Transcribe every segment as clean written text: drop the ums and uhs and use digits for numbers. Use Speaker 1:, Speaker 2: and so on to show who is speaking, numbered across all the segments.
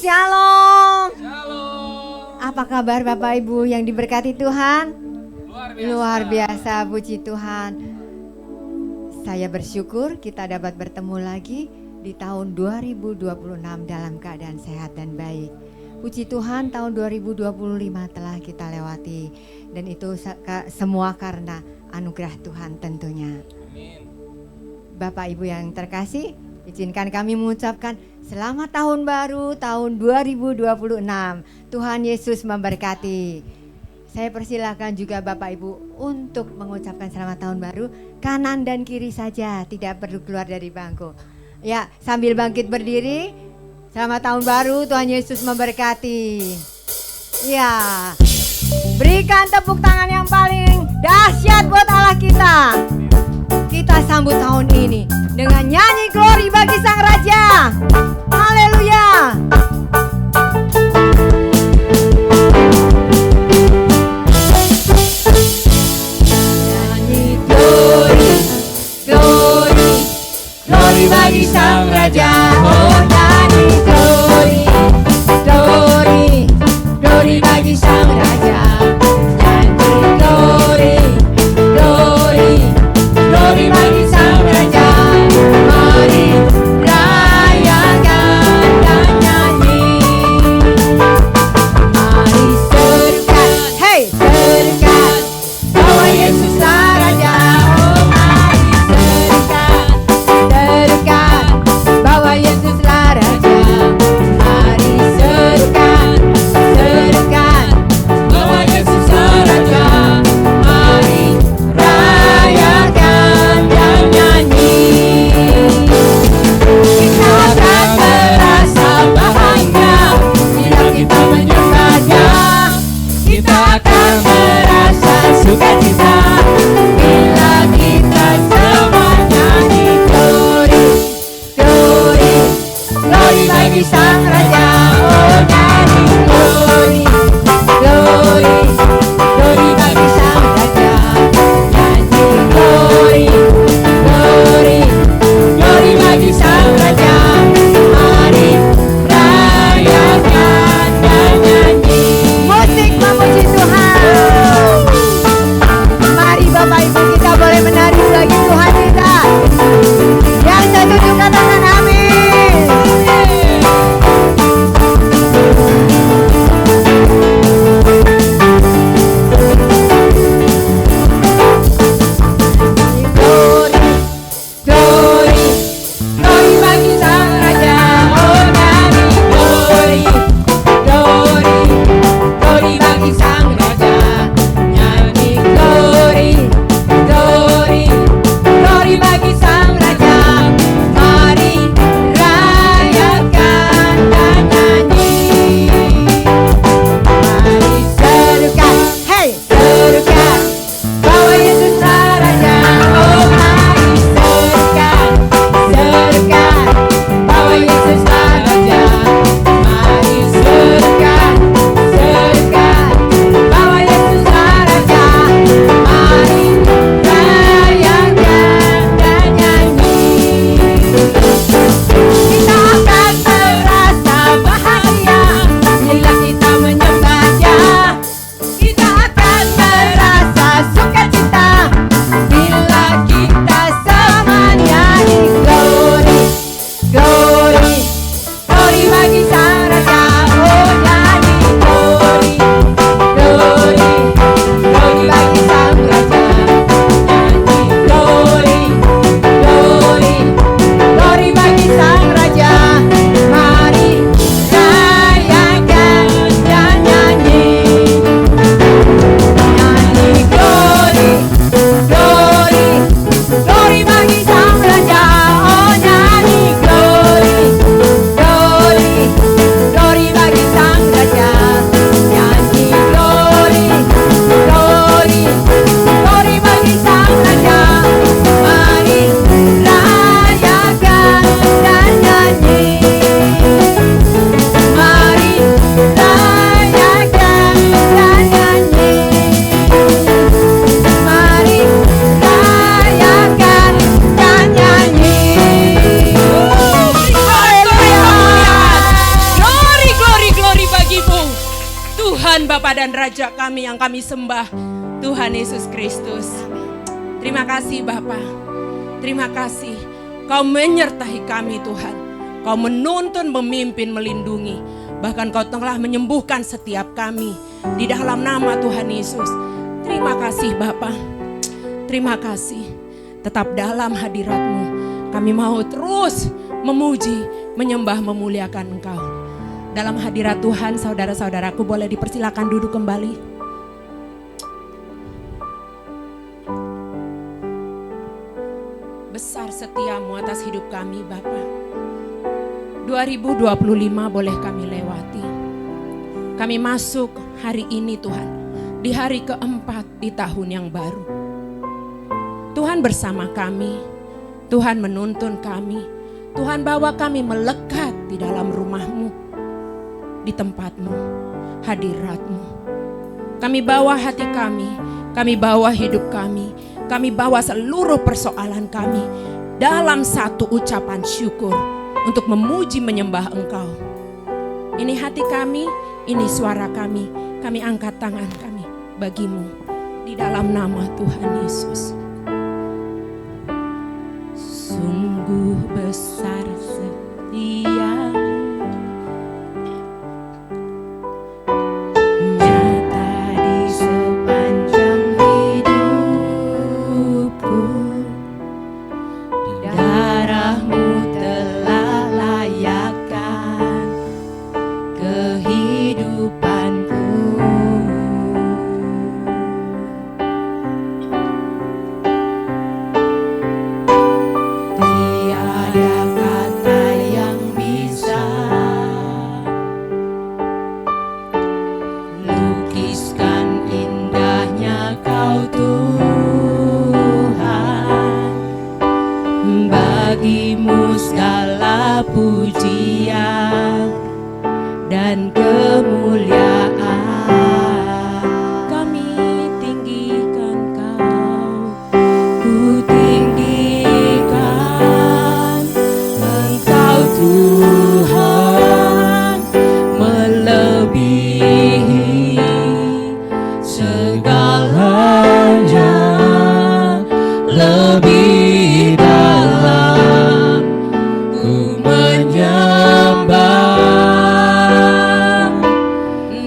Speaker 1: Shalom.
Speaker 2: Shalom.
Speaker 1: Apa kabar Bapak Ibu yang diberkati Tuhan?
Speaker 2: Luar biasa.
Speaker 1: Luar biasa, puji Tuhan. Saya bersyukur kita dapat bertemu lagi di tahun 2026 dalam keadaan sehat dan baik. Puji Tuhan, tahun 2025 telah kita lewati, dan itu semua karena anugerah Tuhan tentunya.
Speaker 2: Amin.
Speaker 1: Bapak Ibu yang terkasih, izinkan kami mengucapkan selamat tahun baru tahun 2026. Tuhan Yesus memberkati. Saya persilakan juga Bapak Ibu untuk mengucapkan selamat tahun baru kanan dan kiri saja, tidak perlu keluar dari bangku. Ya, sambil bangkit berdiri. Selamat tahun baru, Tuhan Yesus memberkati. Ya, berikan tepuk tangan yang paling dahsyat buat Allah kita. Kita sambut tahun ini dengan nyanyi glory bagi Sang Raja. Haleluya. Nyanyi glory, glory, glory bagi Sang Raja. Oh, nyanyi glory, glory, glory bagi Sang Raja. Nyanyi glory, glory, glory bagi Sang Raja. Mari rayakan dan nyanyi. Mari serukan, hey serukan, bahwa Yesuslah Raja. Oh mari serukan, serukan, bahwa Yesuslah Raja. Mari serukan, serukan, bahwa Yesuslah Raja. Mari rayakan dan nyanyi. Kita akan merasa bahagia bila kita menyembahnya. Kita akan merasa sukacita bila kita semua nyanyi glory, glory, glory bagi Sang Raja. Oh nyanyi glory, glory, glory bagi Sang Raja. Nyanyi glory, glory, glory bagi Sang Raja. Mari rayakan dan nyanyi. Musik memuji Tuhan. Mari Bapak Ibu kita boleh menari bagi Tuhan kita. Yang setuju katakan amin.
Speaker 3: Tuhan Bapa dan Raja kami yang kami sembah, Tuhan Yesus Kristus. Terima kasih Bapa. Terima kasih Kau menyertai kami Tuhan. Kau menuntun, memimpin, melindungi. Bahkan Kau telah menyembuhkan setiap kami di dalam nama Tuhan Yesus. Terima kasih Bapa. Terima kasih. Tetap dalam hadirat-Mu kami mau terus memuji, menyembah, memuliakan Engkau. Dalam hadirat Tuhan, saudara-saudaraku boleh dipersilakan duduk kembali. Besar setiamu atas hidup kami Bapa. 2025 boleh kami lewati. Kami masuk hari ini Tuhan, di hari keempat di tahun yang baru. Tuhan bersama kami, Tuhan menuntun kami, Tuhan bawa kami melekat di dalam rumah-Mu, di tempat-Mu, hadirat-Mu. Kami bawa hati kami bawa hidup kami bawa seluruh persoalan kami dalam satu ucapan syukur untuk memuji menyembah Engkau. Ini hati kami, ini suara kami angkat tangan kami bagi-Mu di dalam nama Tuhan Yesus. Sungguh besar setia-Mu, nyata di sepanjang hidupku. Darah-Mu telah layakkan kehidupanku. Bagimu segala pujian dan kemuliaan. Kami tinggikan Kau, ku tinggikan Engkau Tuhan, melebihi segalanya, lebih dalam ku menyembah,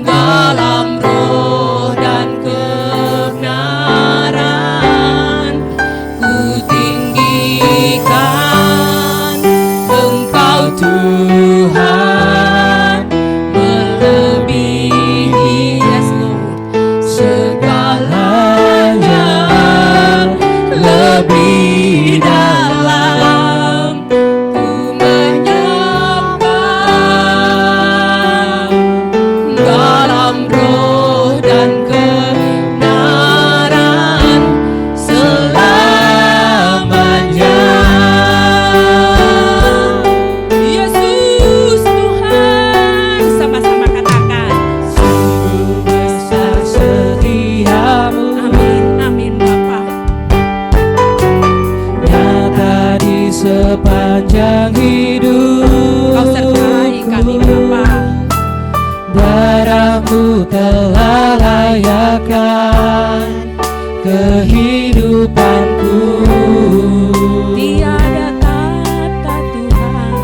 Speaker 3: dalam roh dan kebenaran ku tinggikan Engkau Tuhan, melebihi segalanya, lebih dalam ku menyembah, dalam roh dan kebenaran selamanya. Yesus Tuhan, sama-sama katakan, sungguh besar setia-Mu. Amin, amin Bapa. Nyata di sepanjang hidup, Kau sertai kami Bapa. Darah-Mu telah layakkan kehidupanku. Tiada kata Tuhan,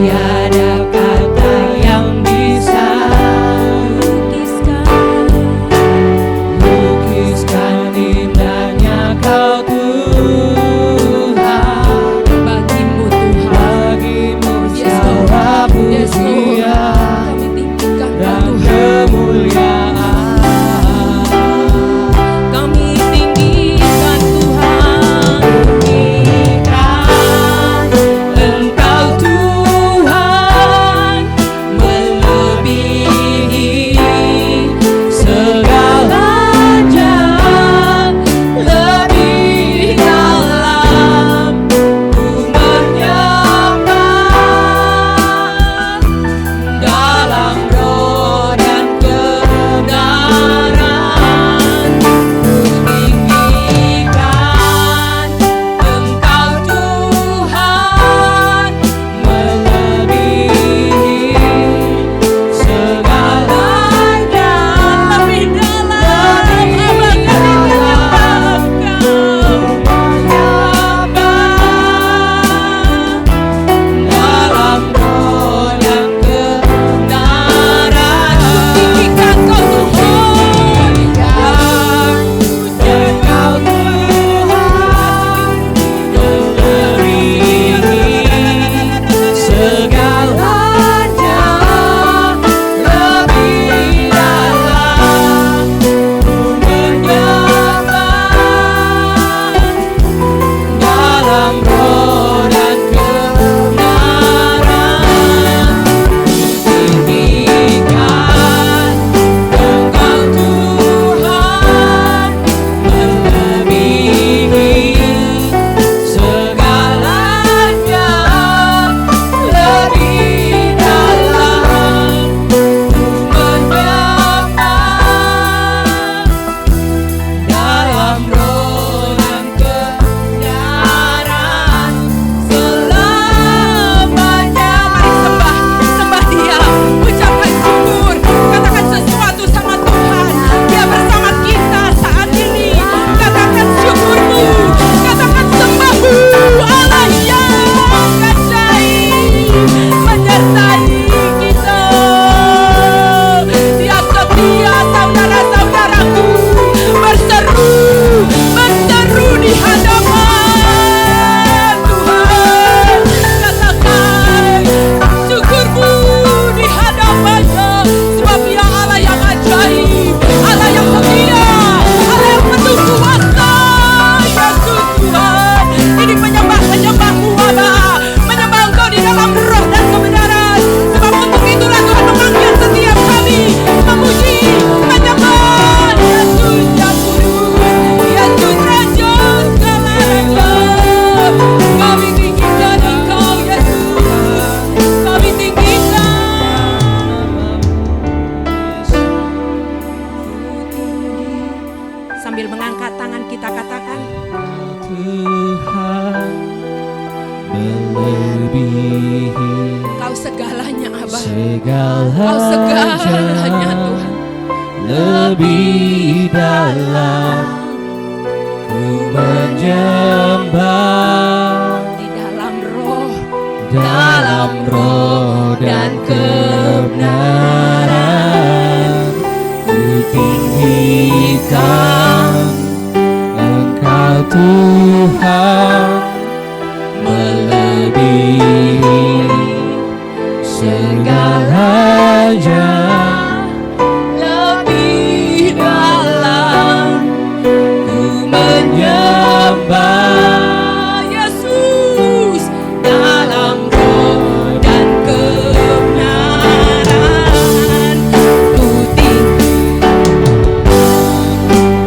Speaker 3: tiada kata yang bisa lukiskan indahnya Kau Tuhan. Bagimu Tuhan, bagimu segala pujian dan kemuliaan. Kau segalanya Tuhan.
Speaker 2: lebih dalam ku menyembah
Speaker 3: Di dalam roh
Speaker 2: dan kebenaran ku tinggikan Engkau Tuhan melebihi segalanya lebih dalam ku menyembah
Speaker 3: Yesus
Speaker 2: dalam roh dan kebenaran ku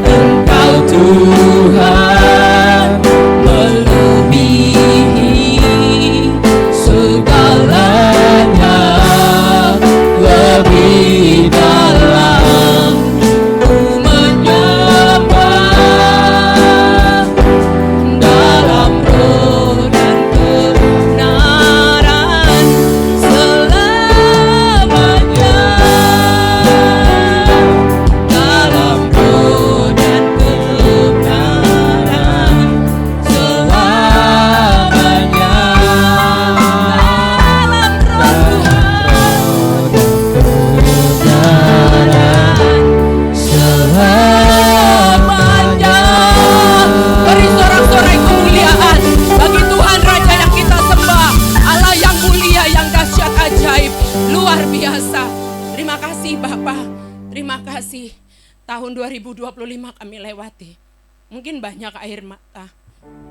Speaker 2: Engkau Tuhan melebihi segalanya lebih dalam ku menyembah dalam roh dan kebenaran selamanya dalam roh dan kebenaran selamanya selamanya.
Speaker 3: Beri sorak-sorai kemuliaan bagi Tuhan Raja yang kita sembah, Allah yang mulia, yang dahsyat, ajaib, luar biasa. Terima kasih Bapa, terima kasih. Tahun 2025 kami lewati. Mungkin banyak air mata,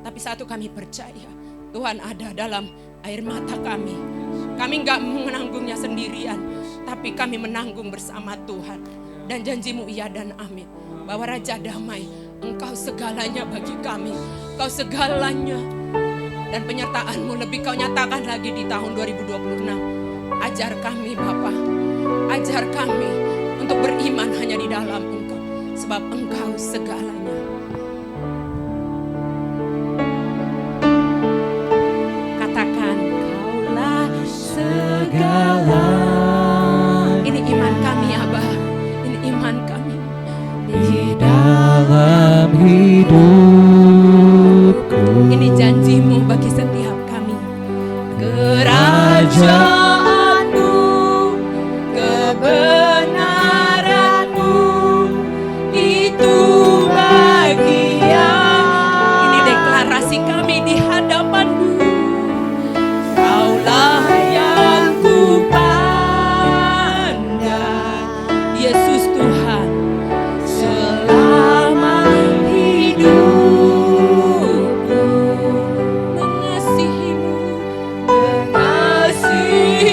Speaker 3: tapi satu kami percaya, Tuhan ada dalam air mata kami. Kami enggak menanggungnya sendirian, tapi kami menanggung bersama Tuhan. Dan janjimu iya dan amin, bahwa Raja Damai, Engkau segalanya bagi kami, Kau segalanya. Dan penyertaan-Mu lebih Kau nyatakan lagi di tahun 2026. Ajar kami Bapa, ajar kami untuk beriman hanya di dalam Engkau, sebab Engkau segalanya. Katakan, Kaulah segala. Ini iman kami Abah, ini iman kami.
Speaker 2: Di dalam hidupku
Speaker 3: Ini janji-Mu bagi setiap kami.
Speaker 2: Kerajaan-Mu, kebenaran-Mu, itu bagian.
Speaker 3: Ini deklarasi kami di hadapan-Mu.
Speaker 2: Kaulah yang ku pandang,
Speaker 3: Yesus Tuhan,
Speaker 2: selama hidupku
Speaker 3: mengasihi-Mu.
Speaker 2: mengasihi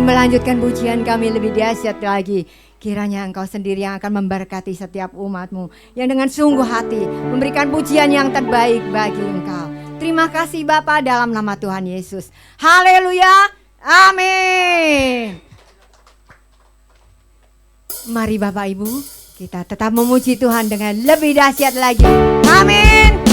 Speaker 1: melanjutkan pujian kami lebih dahsyat lagi. Kiranya Engkau sendiri yang akan memberkati setiap umat-Mu yang dengan sungguh hati memberikan pujian yang terbaik bagi Engkau. Terima kasih Bapa, dalam nama Tuhan Yesus. Haleluya. Amin. Mari Bapak Ibu, kita tetap memuji Tuhan dengan lebih dahsyat lagi. Amin.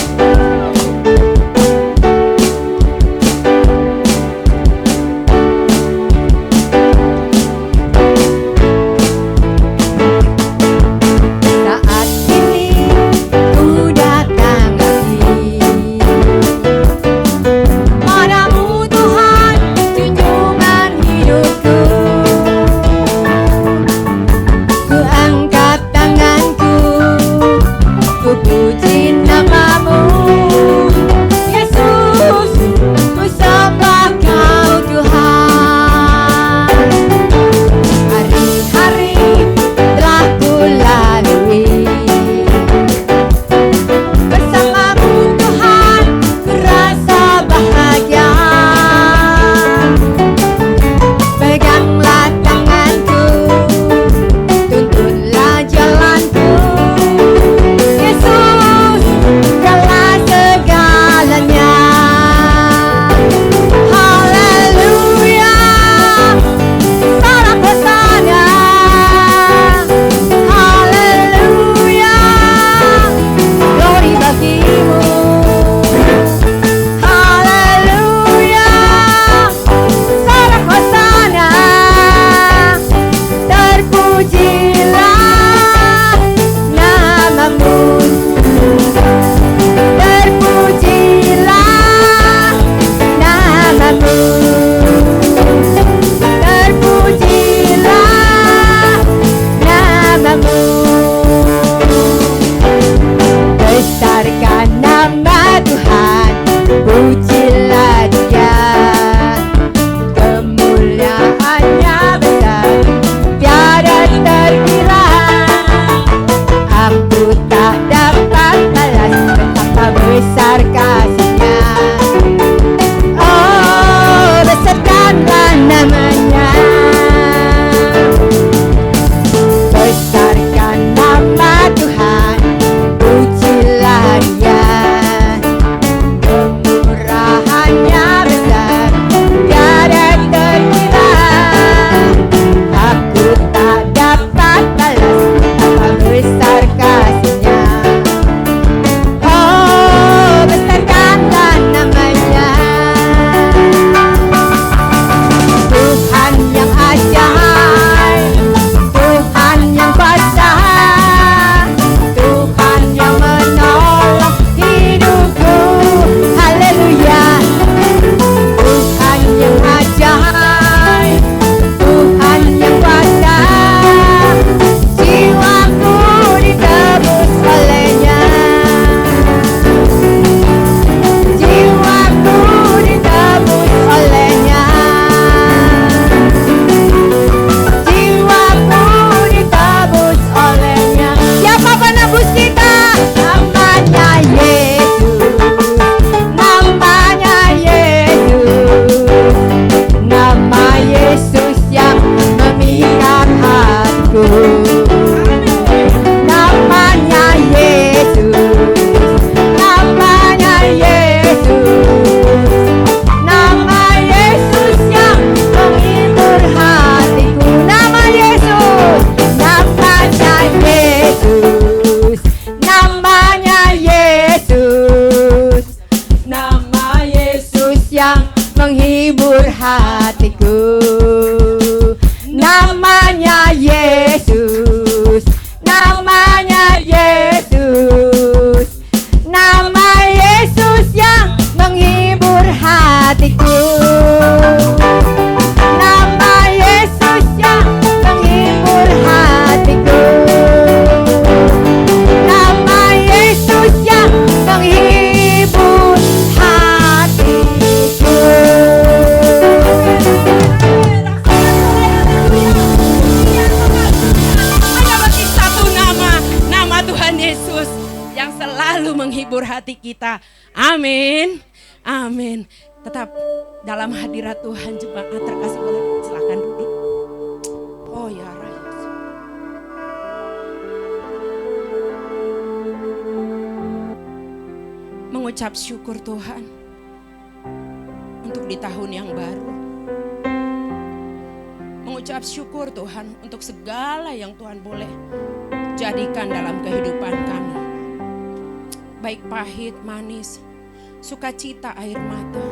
Speaker 3: kita. Amin. Amin. Tetap dalam hadirat Tuhan, jemaat terkasih, boleh silakan duduk. mengucap syukur Tuhan untuk di tahun yang baru. Mengucap syukur Tuhan untuk segala yang Tuhan boleh jadikan dalam kehidupan kami. Baik pahit, manis, sukacita, air mata.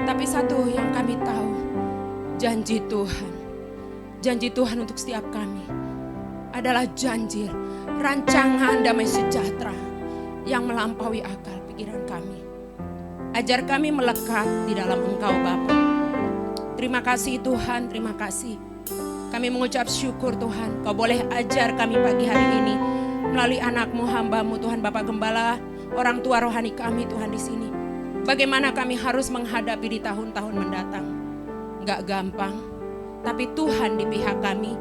Speaker 3: Tapi satu yang kami tahu, janji Tuhan untuk setiap kami adalah janji rancangan damai sejahtera yang melampaui akal pikiran kami. Ajar kami melekat di dalam Engkau Bapa. Terima kasih Tuhan, terima kasih. Kami mengucap syukur Tuhan, Kau boleh ajar kami pagi hari ini melalui anak-Mu, hamba-Mu Tuhan, Bapak Gembala, orang tua rohani kami Tuhan di sini. Bagaimana kami harus menghadapi di tahun-tahun mendatang. Gak gampang, tapi Tuhan di pihak kami.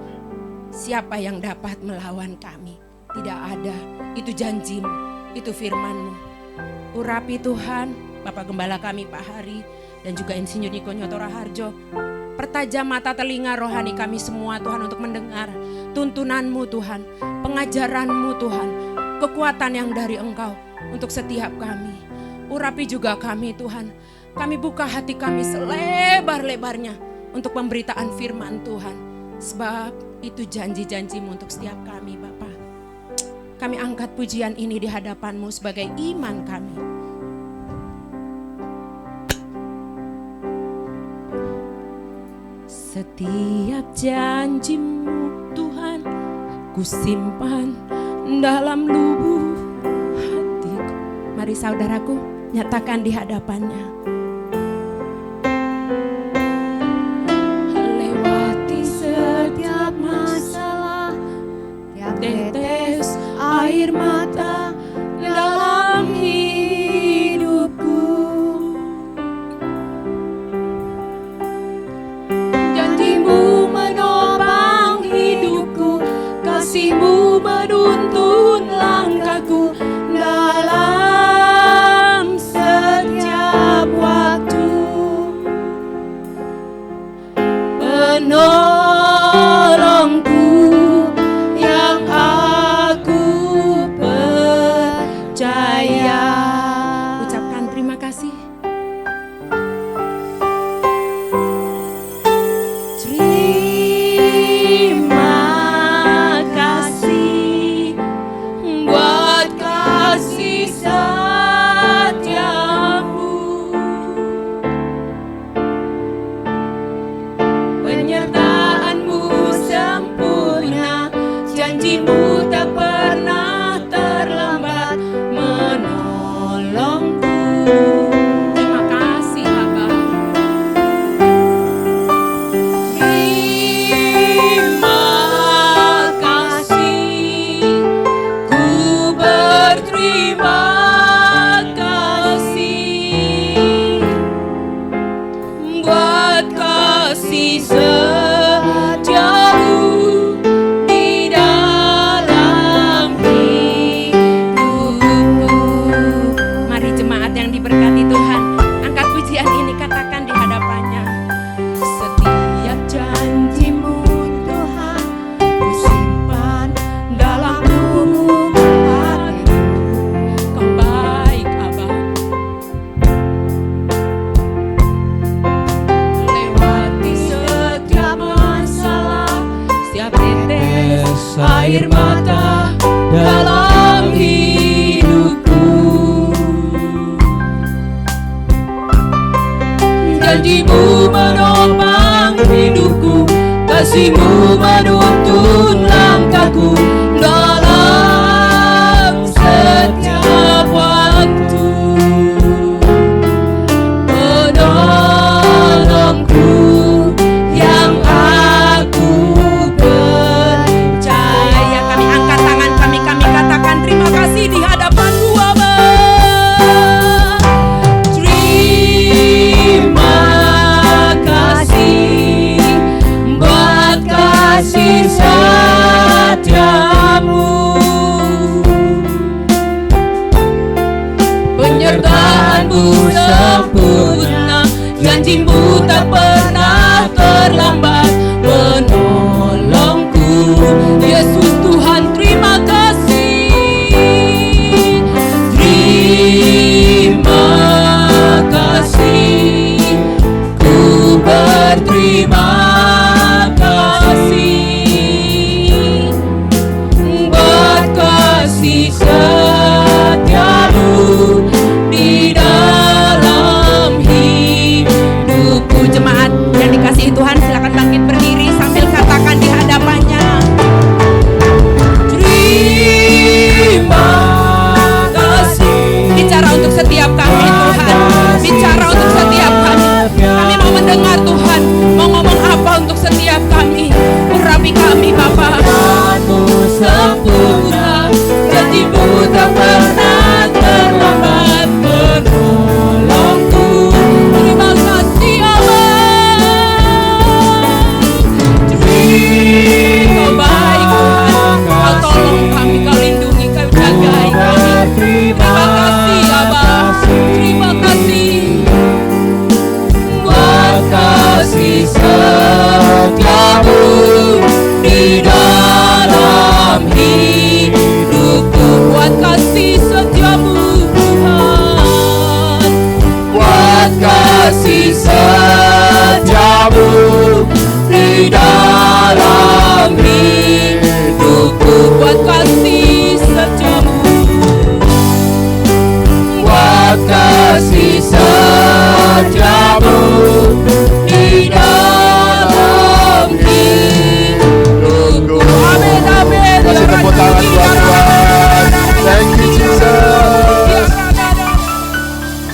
Speaker 3: Siapa yang dapat melawan kami? Tidak ada, itu janji-Mu, itu firman-Mu. Urapi Tuhan, Bapak Gembala kami Pak Hari, dan juga Insinyur Niko Nyoto Raharjo. Pertajam mata telinga rohani kami semua Tuhan untuk mendengar tuntunan-Mu Tuhan, pengajaran-Mu Tuhan, kekuatan yang dari Engkau untuk setiap kami. Urapi juga kami Tuhan, kami buka hati kami selebar-lebarnya untuk pemberitaan firman Tuhan. Sebab itu janji-janji-Mu untuk setiap kami Bapa. Kami angkat pujian ini di hadapan-Mu sebagai iman kami. Setiap janji-Mu Tuhan, ku simpan dalam lubuk hatiku. Mari saudaraku, nyatakan di hadapannya. Lewati setiap masalah, tiap tetes air mata dalam hidupku. Janji-Mu menopang hidupku, kasih-Mu menuntun langkahku dalam setiap waktu. Penolongku yang aku percaya. Ucapkan terima kasih. Terima kasih buat kasih setiamu, penyertaan-Mu sempurna, janji-Mu tak pernah terlambat menolongku. Terima kasih Bapa. Terima kasih, ku berterima kasih buat kasih setiamu di dalam hidupku. Mari jemaat yang diberkati Tuhan, angkat pujian ini, katakan di hadapannya. Setiap janji-Mu Tuhan, ku simpan dalam lubuk hatiku. Kau baik Abah. Lewati setiap masalah, setiap tetes air mata dalam hidupku. Janji-Mu menopang hidupku, kasih-Mu menuntun langkahku dalam setiap waktu. Penolongku yang aku percaya. Kami angkat tangan kami katakan terima kasih di hadapan-Mu Bapa. Terima kasih buat kasih setiamu, penyertaan-Mu sempurna, janji-Mu tak pernah terlambat menolongku. Yesus Tuhan terima kasih. Terima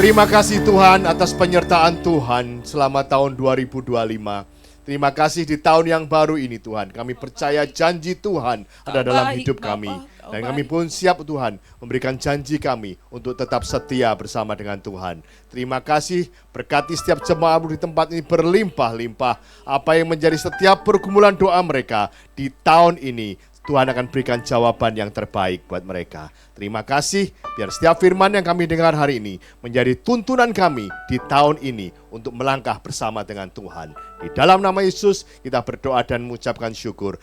Speaker 4: Terima kasih Tuhan atas penyertaan Tuhan selama tahun 2025. Terima kasih di tahun yang baru ini Tuhan. Kami percaya janji Tuhan ada dalam hidup kami. Dan kami pun siap Tuhan memberikan janji kami untuk tetap setia bersama dengan Tuhan. Terima kasih, berkati setiap jemaat di tempat ini berlimpah-limpah. Apa yang menjadi setiap pergumulan doa mereka di tahun ini, Tuhan akan berikan jawaban yang terbaik buat mereka. Terima kasih, biar setiap firman yang kami dengar hari ini menjadi tuntunan kami di tahun ini untuk melangkah bersama dengan Tuhan. Di dalam nama Yesus kita berdoa dan mengucapkan syukur.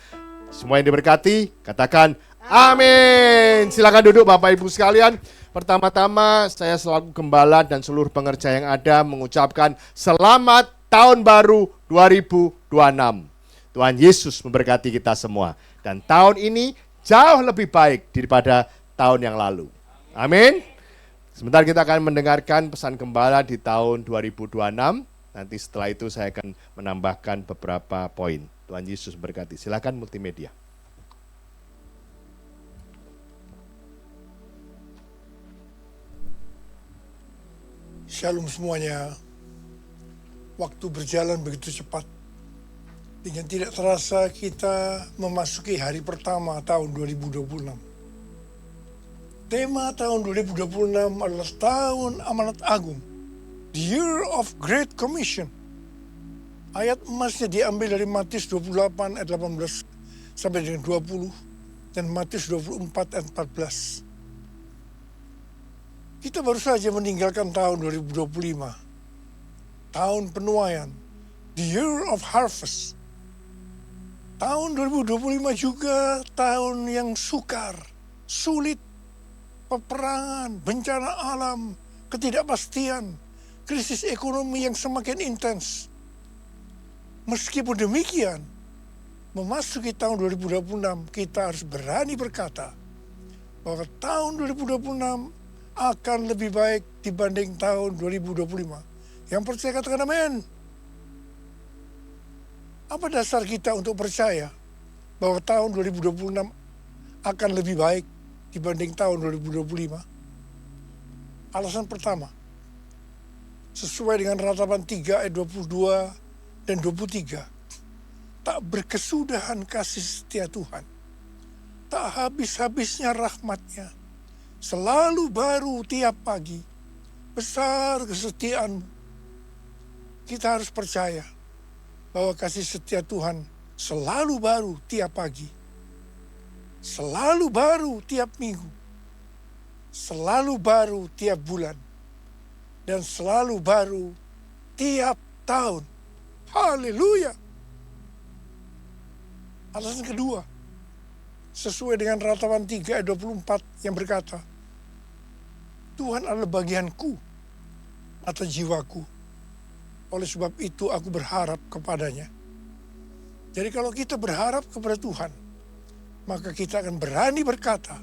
Speaker 4: Semua yang diberkati, katakan amin. Silakan duduk Bapak Ibu sekalian. Pertama-tama saya selaku gembala dan seluruh pengerja yang ada mengucapkan selamat tahun baru 2026. Tuhan Yesus memberkati kita semua. Dan tahun ini jauh lebih baik daripada tahun yang lalu. Amin. Sebentar kita akan mendengarkan pesan gembala di tahun 2026. Nanti setelah itu saya akan menambahkan beberapa poin. Tuhan Yesus memberkati. Silakan multimedia.
Speaker 5: Shalom semuanya. Waktu berjalan begitu cepat. Dengan tidak terasa kita memasuki hari pertama tahun 2026. Tema tahun 2026 adalah tahun amanat agung. The Year of Great Commission. Ayat emasnya diambil dari Matius 28 ayat 18 sampai dengan 20 dan Matius 24 ayat 14. Kita baru saja meninggalkan tahun 2025. Tahun penuaian. The Year of Harvest. Tahun 2025 juga tahun yang sukar, sulit, peperangan, bencana alam, ketidakpastian, krisis ekonomi yang semakin intens. Meskipun demikian, memasuki tahun 2026 kita harus berani berkata bahwa tahun 2026 akan lebih baik dibanding tahun 2025. Yang percaya katakan amin. Apa dasar kita untuk percaya bahwa tahun 2026 akan lebih baik dibanding tahun 2025? Alasan pertama, sesuai dengan Ratapan 3 ayat 22 dan 23, tak berkesudahan kasih setia Tuhan, tak habis-habisnya rahmat-Nya, selalu baru tiap pagi, besar kesetiaan-Mu. Kita harus percaya bahwa kasih setia Tuhan selalu baru tiap pagi, selalu baru tiap minggu, selalu baru tiap bulan, dan selalu baru tiap tahun. Haleluya. Alasan kedua, sesuai dengan Ratapan 3 ayat 24 yang berkata, Tuhan adalah bagianku atau jiwaku. Oleh sebab itu aku berharap kepadanya. Jadi kalau kita berharap kepada Tuhan, maka kita akan berani berkata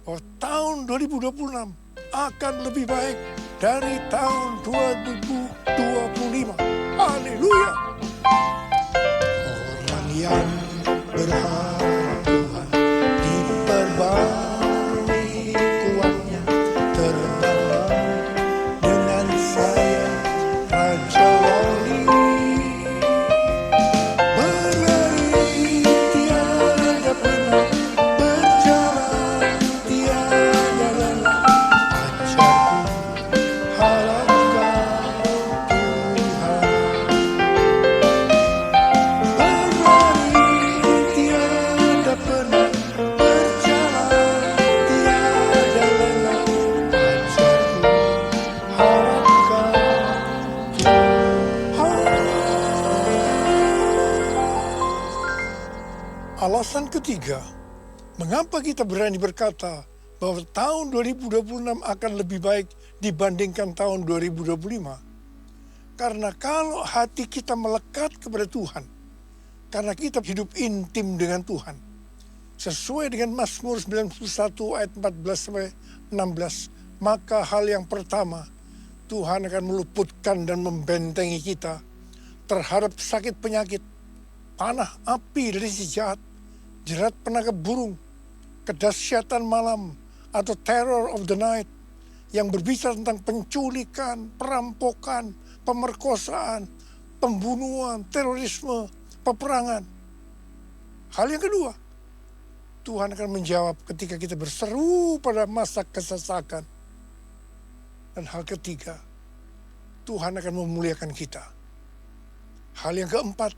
Speaker 5: bahwa tahun 2026 akan lebih baik dari tahun 2025. Haleluya. Orang yang berharap Tuhan diperbarui kuatnya, terbang dengan saya Raja Wali, berlari tiada pernah, berjalan tiada lelah, ajarku harapkan Tuhan. Berlari tiada pernah, berjalan tiada lelah, ajarku harapkan Alasan ketiga, mengapa kita berani berkata bahwa tahun 2026 akan lebih baik dibandingkan tahun 2025? Karena kalau hati kita melekat kepada Tuhan, karena kita hidup intim dengan Tuhan, sesuai dengan Mazmur 91 ayat 14-16, maka hal yang pertama, Tuhan akan meluputkan dan membentengi kita terhadap sakit penyakit, panah api dari si jahat, jerat penangkap burung, kedahsyatan malam, atau terror of the night. yang berbicara tentang penculikan, perampokan, pemerkosaan, pembunuhan, terorisme, peperangan. Hal yang kedua, Tuhan akan menjawab ketika kita berseru pada masa kesesakan. Dan hal ketiga, Tuhan akan memuliakan kita. Hal yang keempat,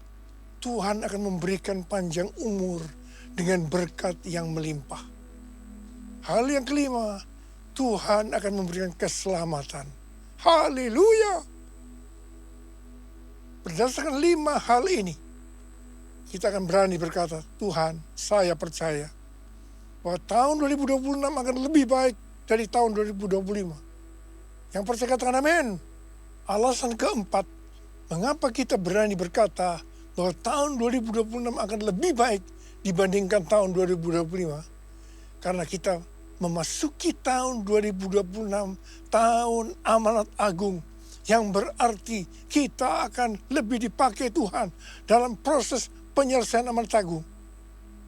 Speaker 5: Tuhan akan memberikan panjang umur dengan berkat yang melimpah. Hal yang kelima, Tuhan akan memberikan keselamatan. Haleluya! Berdasarkan 5 hal ini, kita akan berani berkata, Tuhan, saya percaya bahwa tahun 2026 akan lebih baik dari tahun 2025. Yang percaya katakan amin. Alasan keempat, mengapa kita berani berkata bahwa tahun 2026 akan lebih baik dibandingkan tahun 2025. Karena kita memasuki tahun 2026, tahun amanat agung, yang berarti kita akan lebih dipakai Tuhan dalam proses penyelesaian amanat agung.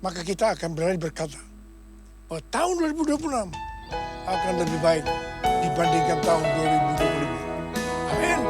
Speaker 5: Maka kita akan berani berkata bahwa tahun 2026 akan lebih baik dibandingkan tahun 2025. Amin.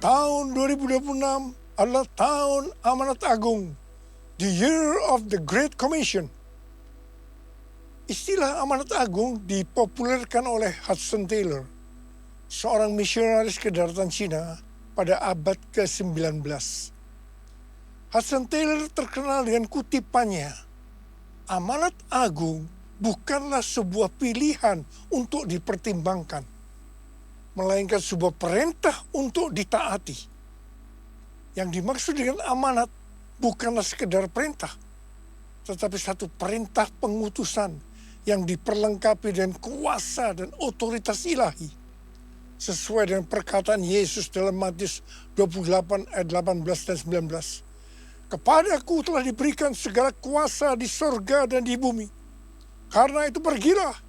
Speaker 5: Tahun 2026 adalah tahun amanat agung, the year of the Great Commission. Istilah amanat agung dipopulerkan oleh Hudson Taylor, seorang misionaris kedaratan Cina pada abad ke-19. Hudson Taylor terkenal dengan kutipannya, amanat agung bukanlah sebuah pilihan untuk dipertimbangkan, melainkan sebuah perintah untuk ditaati. Yang dimaksud dengan amanat bukanlah sekedar perintah, tetapi satu perintah pengutusan yang diperlengkapi dengan kuasa dan otoritas ilahi. Sesuai dengan perkataan Yesus dalam Matius 28 ayat 18 dan 19. Kepadaku telah diberikan segala kuasa di sorga dan di bumi. Karena itu pergilah,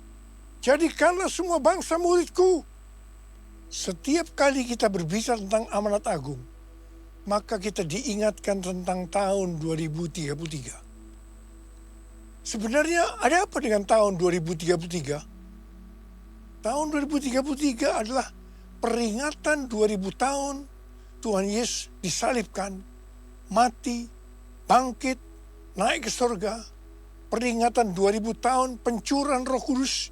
Speaker 5: jadikanlah semua bangsa muridku. Setiap kali kita berbicara tentang amanat agung, maka kita diingatkan tentang tahun 2033. Sebenarnya ada apa dengan tahun 2033? Tahun 2033 adalah peringatan 2000 tahun Tuhan Yesus disalibkan, mati, bangkit, naik ke surga. Peringatan 2000 tahun pencurahan Roh Kudus,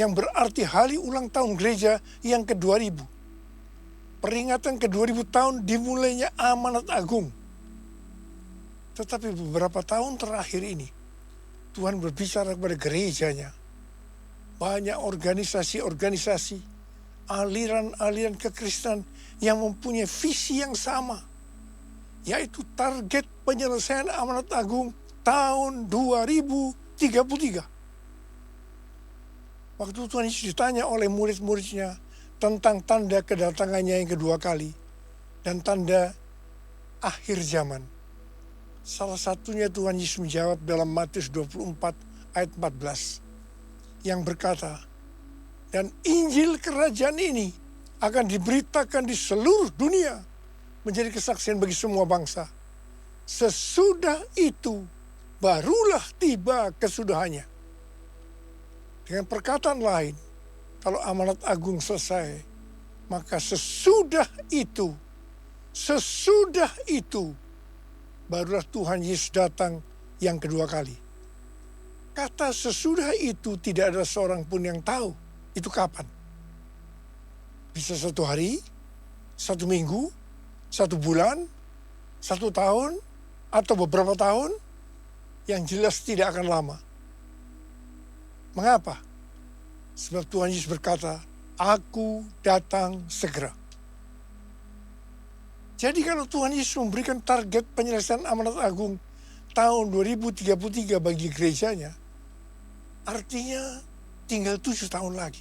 Speaker 5: yang berarti hari ulang tahun gereja yang ke-2000. Peringatan ke-2000 tahun dimulainya amanat agung. Tetapi beberapa tahun terakhir ini, Tuhan berbicara kepada gerejanya. Banyak organisasi-organisasi, aliran-aliran kekristenan yang mempunyai visi yang sama, yaitu target penyelesaian amanat agung tahun 2033. Waktu Tuhan Yesus ditanya oleh murid-muridnya tentang tanda kedatangannya yang kedua kali dan tanda akhir zaman. Salah satunya Tuhan Yesus menjawab dalam Matius 24 ayat 14 yang berkata, dan Injil kerajaan ini akan diberitakan di seluruh dunia menjadi kesaksian bagi semua bangsa. Sesudah itu barulah tiba kesudahannya. Dengan perkataan lain, kalau amanat agung selesai, maka sesudah itu, barulah Tuhan Yesus datang yang kedua kali. Kata sesudah itu tidak ada seorang pun yang tahu itu kapan. Bisa 1 hari, 1 minggu, 1 bulan, 1 tahun, atau beberapa tahun, yang jelas tidak akan lama. Mengapa? Sebab Tuhan Yesus berkata, aku datang segera. Jadi kalau Tuhan Yesus memberikan target penyelesaian amanat agung tahun 2033 bagi gerejanya, artinya tinggal 7 tahun lagi.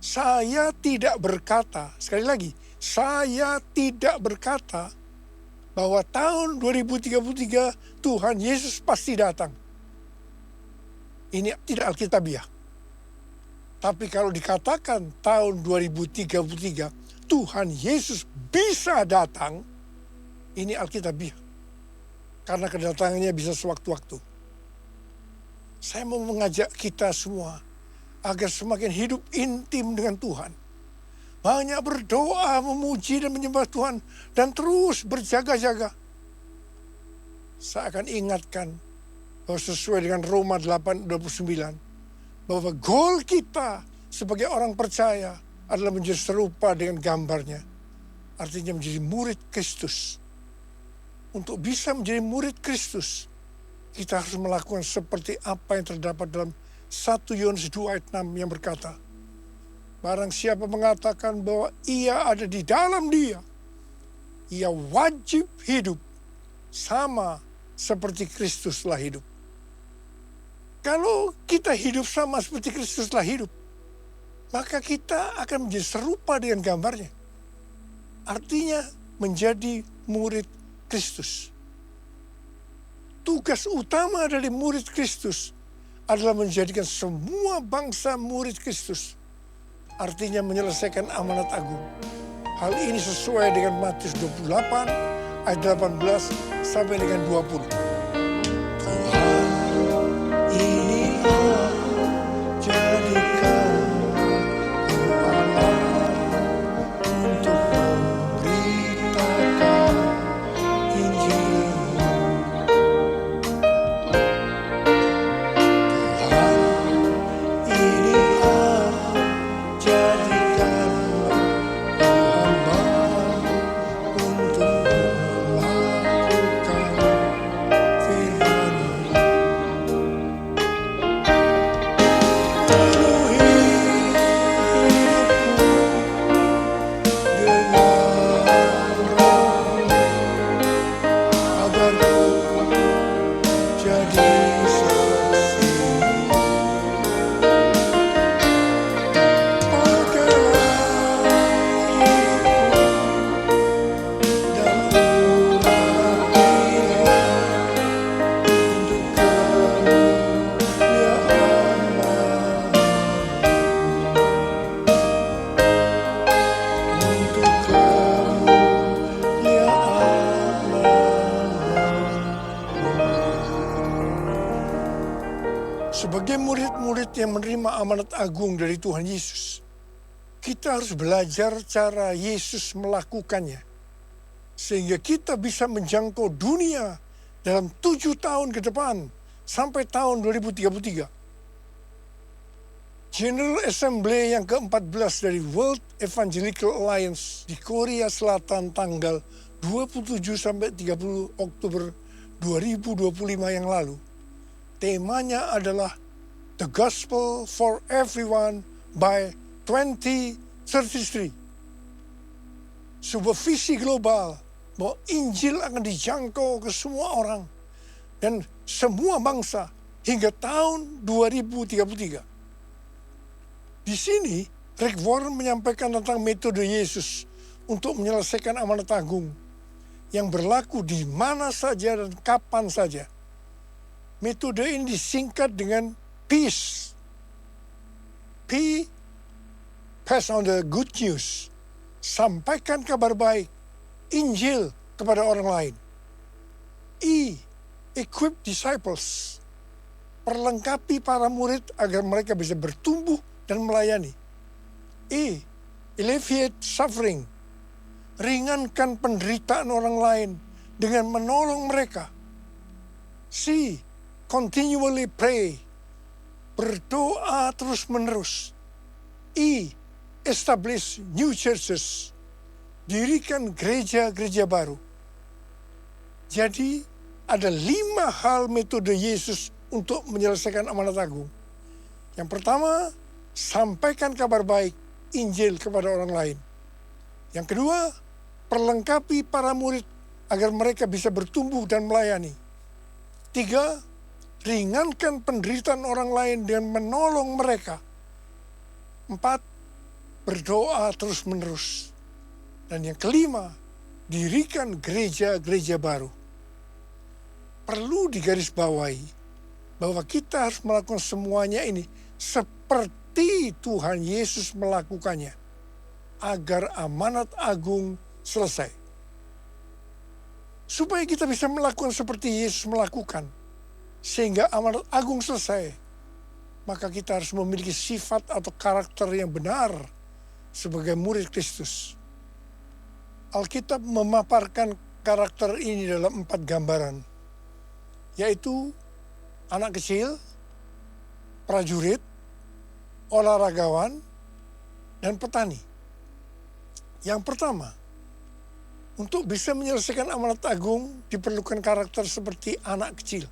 Speaker 5: Saya tidak berkata, sekali lagi, saya tidak berkata bahwa tahun 2033 Tuhan Yesus pasti datang. Ini tidak alkitabiah. Tapi kalau dikatakan tahun 2033 Tuhan Yesus bisa datang, ini alkitabiah. Karena kedatangannya bisa sewaktu-waktu. Saya mau mengajak kita semua agar semakin hidup intim dengan Tuhan. Banyak berdoa, memuji dan menyembah Tuhan. Dan terus berjaga-jaga. Saya akan ingatkan bahwa sesuai dengan Roma 8:29. Bahwa goal kita sebagai orang percaya adalah menjadi serupa dengan gambarnya. Artinya menjadi murid Kristus. Untuk bisa menjadi murid Kristus, kita harus melakukan seperti apa yang terdapat dalam 1 Yohanes 2 ayat 6 yang berkata, barang siapa mengatakan bahwa ia ada di dalam dia, ia wajib hidup sama seperti Kristus telah hidup. Kalau kita hidup sama seperti Kristus telah hidup, maka kita akan menjadi serupa dengan gambarnya. Artinya menjadi murid Kristus. Tugas utama dari murid Kristus adalah menjadikan semua bangsa murid Kristus. Artinya menyelesaikan amanat agung. Hal ini sesuai dengan Matius 28 ayat 18 sampai dengan 20. Tuhan, ini jadikan untuk memberitakan Injil. Tuhan, ini jadikan hamba untuk melakukan firman-Mu. Penuhi hidupku dengan roh-Mu, agar ku jadi saksi. Pakailah hidupku dan urapilah untuk kemuliaan nama-Mu. Untuk kemuliaan nama-Mu. Sebagai murid-murid yang menerima amanat agung dari Tuhan Yesus, kita harus belajar cara Yesus melakukannya. Sehingga kita bisa menjangkau dunia dalam 7 tahun ke depan sampai tahun 2033. General Assembly yang ke-14 dari World Evangelical Alliance di Korea Selatan tanggal 27 sampai 30 Oktober 2025 yang lalu. Temanya adalah The Gospel for Everyone by 2033. Sebuah visi global bahwa Injil akan dijangkau ke semua orang dan semua bangsa hingga tahun 2033. Di sini, Rick Warren menyampaikan tentang metode Yesus untuk menyelesaikan amanat agung yang berlaku di mana saja dan kapan saja. Metode ini disingkat dengan PEACE. P, pass on the good news. Sampaikan kabar baik, Injil kepada orang lain. E, equip disciples. Perlengkapi para murid agar mereka bisa bertumbuh dan melayani. E, alleviate suffering. Ringankan penderitaan orang lain dengan menolong mereka. C, continually pray. Berdoa terus-menerus. E, establish new churches. Dirikan gereja-gereja baru. Jadi ada 5 hal metode Yesus untuk menyelesaikan amanat agung. Yang pertama, sampaikan kabar baik, Injil kepada orang lain. Yang kedua, perlengkapi para murid agar mereka bisa bertumbuh dan melayani. 3, ringankan penderitaan orang lain dengan menolong mereka. 4, berdoa terus-menerus. Dan yang kelima, dirikan gereja-gereja baru. Perlu digarisbawahi bahwa kita harus melakukan semuanya ini seperti Tuhan Yesus melakukannya, agar amanat agung selesai. Supaya kita bisa melakukan seperti Yesus melakukan, sehingga amanat agung selesai, maka kita harus memiliki sifat atau karakter yang benar sebagai murid Kristus. Alkitab memaparkan karakter ini dalam 4 gambaran, yaitu anak kecil, prajurit, olahragawan, dan petani. Yang pertama, untuk bisa menyelesaikan amanat agung diperlukan karakter seperti anak kecil.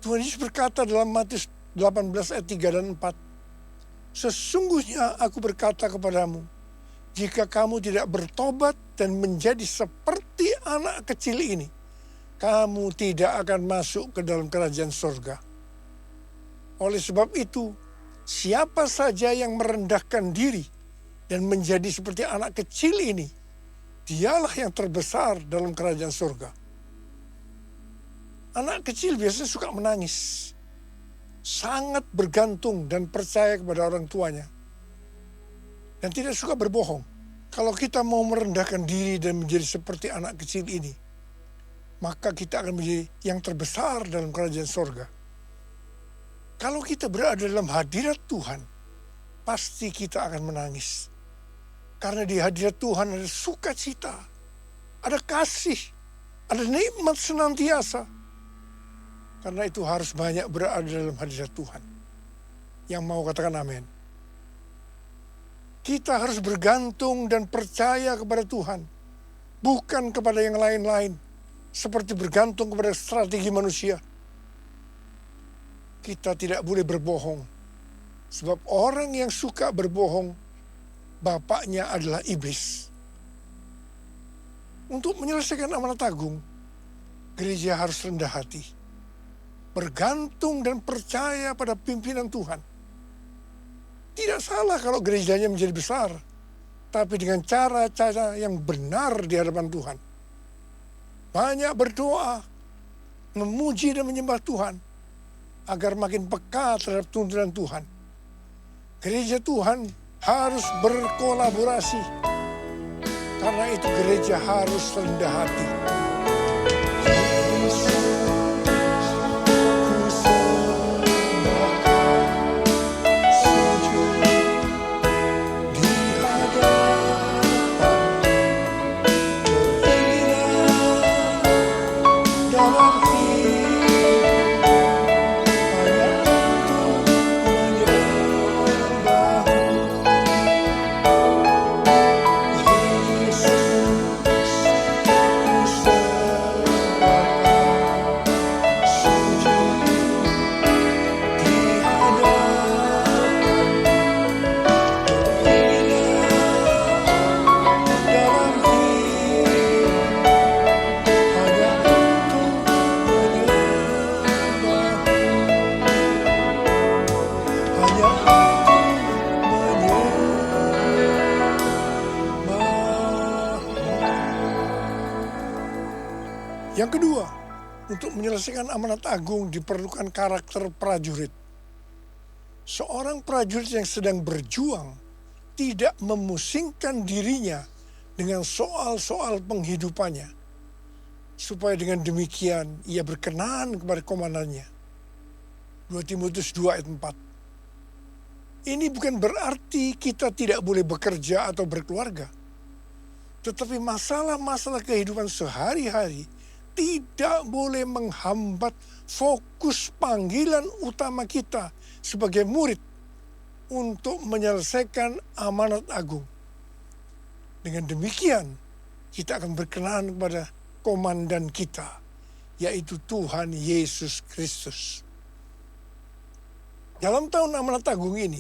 Speaker 5: Tuhan Yesus berkata dalam Matius 18 ayat 3 dan 4, sesungguhnya aku berkata kepadamu, jika kamu tidak bertobat dan menjadi seperti anak kecil ini, kamu tidak akan masuk ke dalam kerajaan surga. Oleh sebab itu, siapa saja yang merendahkan diri dan menjadi seperti anak kecil ini, dialah yang terbesar dalam kerajaan surga. Anak kecil biasanya suka menangis, sangat bergantung dan percaya kepada orang tuanya, dan tidak suka berbohong. Kalau kita mau merendahkan diri dan menjadi seperti anak kecil ini, maka kita akan menjadi yang terbesar dalam kerajaan surga. Kalau kita berada dalam hadirat Tuhan, pasti kita akan menangis. Karena di hadirat Tuhan ada sukacita, ada kasih, ada nikmat senantiasa. Karena itu harus banyak berada dalam hadirat Tuhan. Yang mau katakan amin. Kita harus bergantung dan percaya kepada Tuhan, bukan kepada yang lain-lain, seperti bergantung kepada strategi manusia. Kita tidak boleh berbohong, sebab orang yang suka berbohong, bapaknya adalah iblis. Untuk menyelesaikan amanat agung, gereja harus rendah hati, bergantung dan percaya pada pimpinan Tuhan. Tidak salah kalau gerejanya menjadi besar, tapi dengan cara-cara yang benar di hadapan Tuhan. Banyak berdoa, memuji dan menyembah Tuhan, agar makin peka terhadap tuntunan Tuhan. Gereja Tuhan harus berkolaborasi, karena itu gereja harus rendah hati. Yang kedua, untuk menyelesaikan amanat agung diperlukan karakter prajurit. Seorang prajurit yang sedang berjuang tidak memusingkan dirinya dengan soal-soal penghidupannya, supaya dengan demikian ia berkenan kepada komandannya. 2 Timotius 2 ayat 4. Ini bukan berarti kita tidak boleh bekerja atau berkeluarga, tetapi masalah-masalah kehidupan sehari-hari tidak boleh menghambat fokus panggilan utama kita sebagai murid untuk menyelesaikan amanat agung. Dengan demikian, kita akan berkenan kepada komandan kita, yaitu Tuhan Yesus Kristus. Dalam tahun amanat agung ini,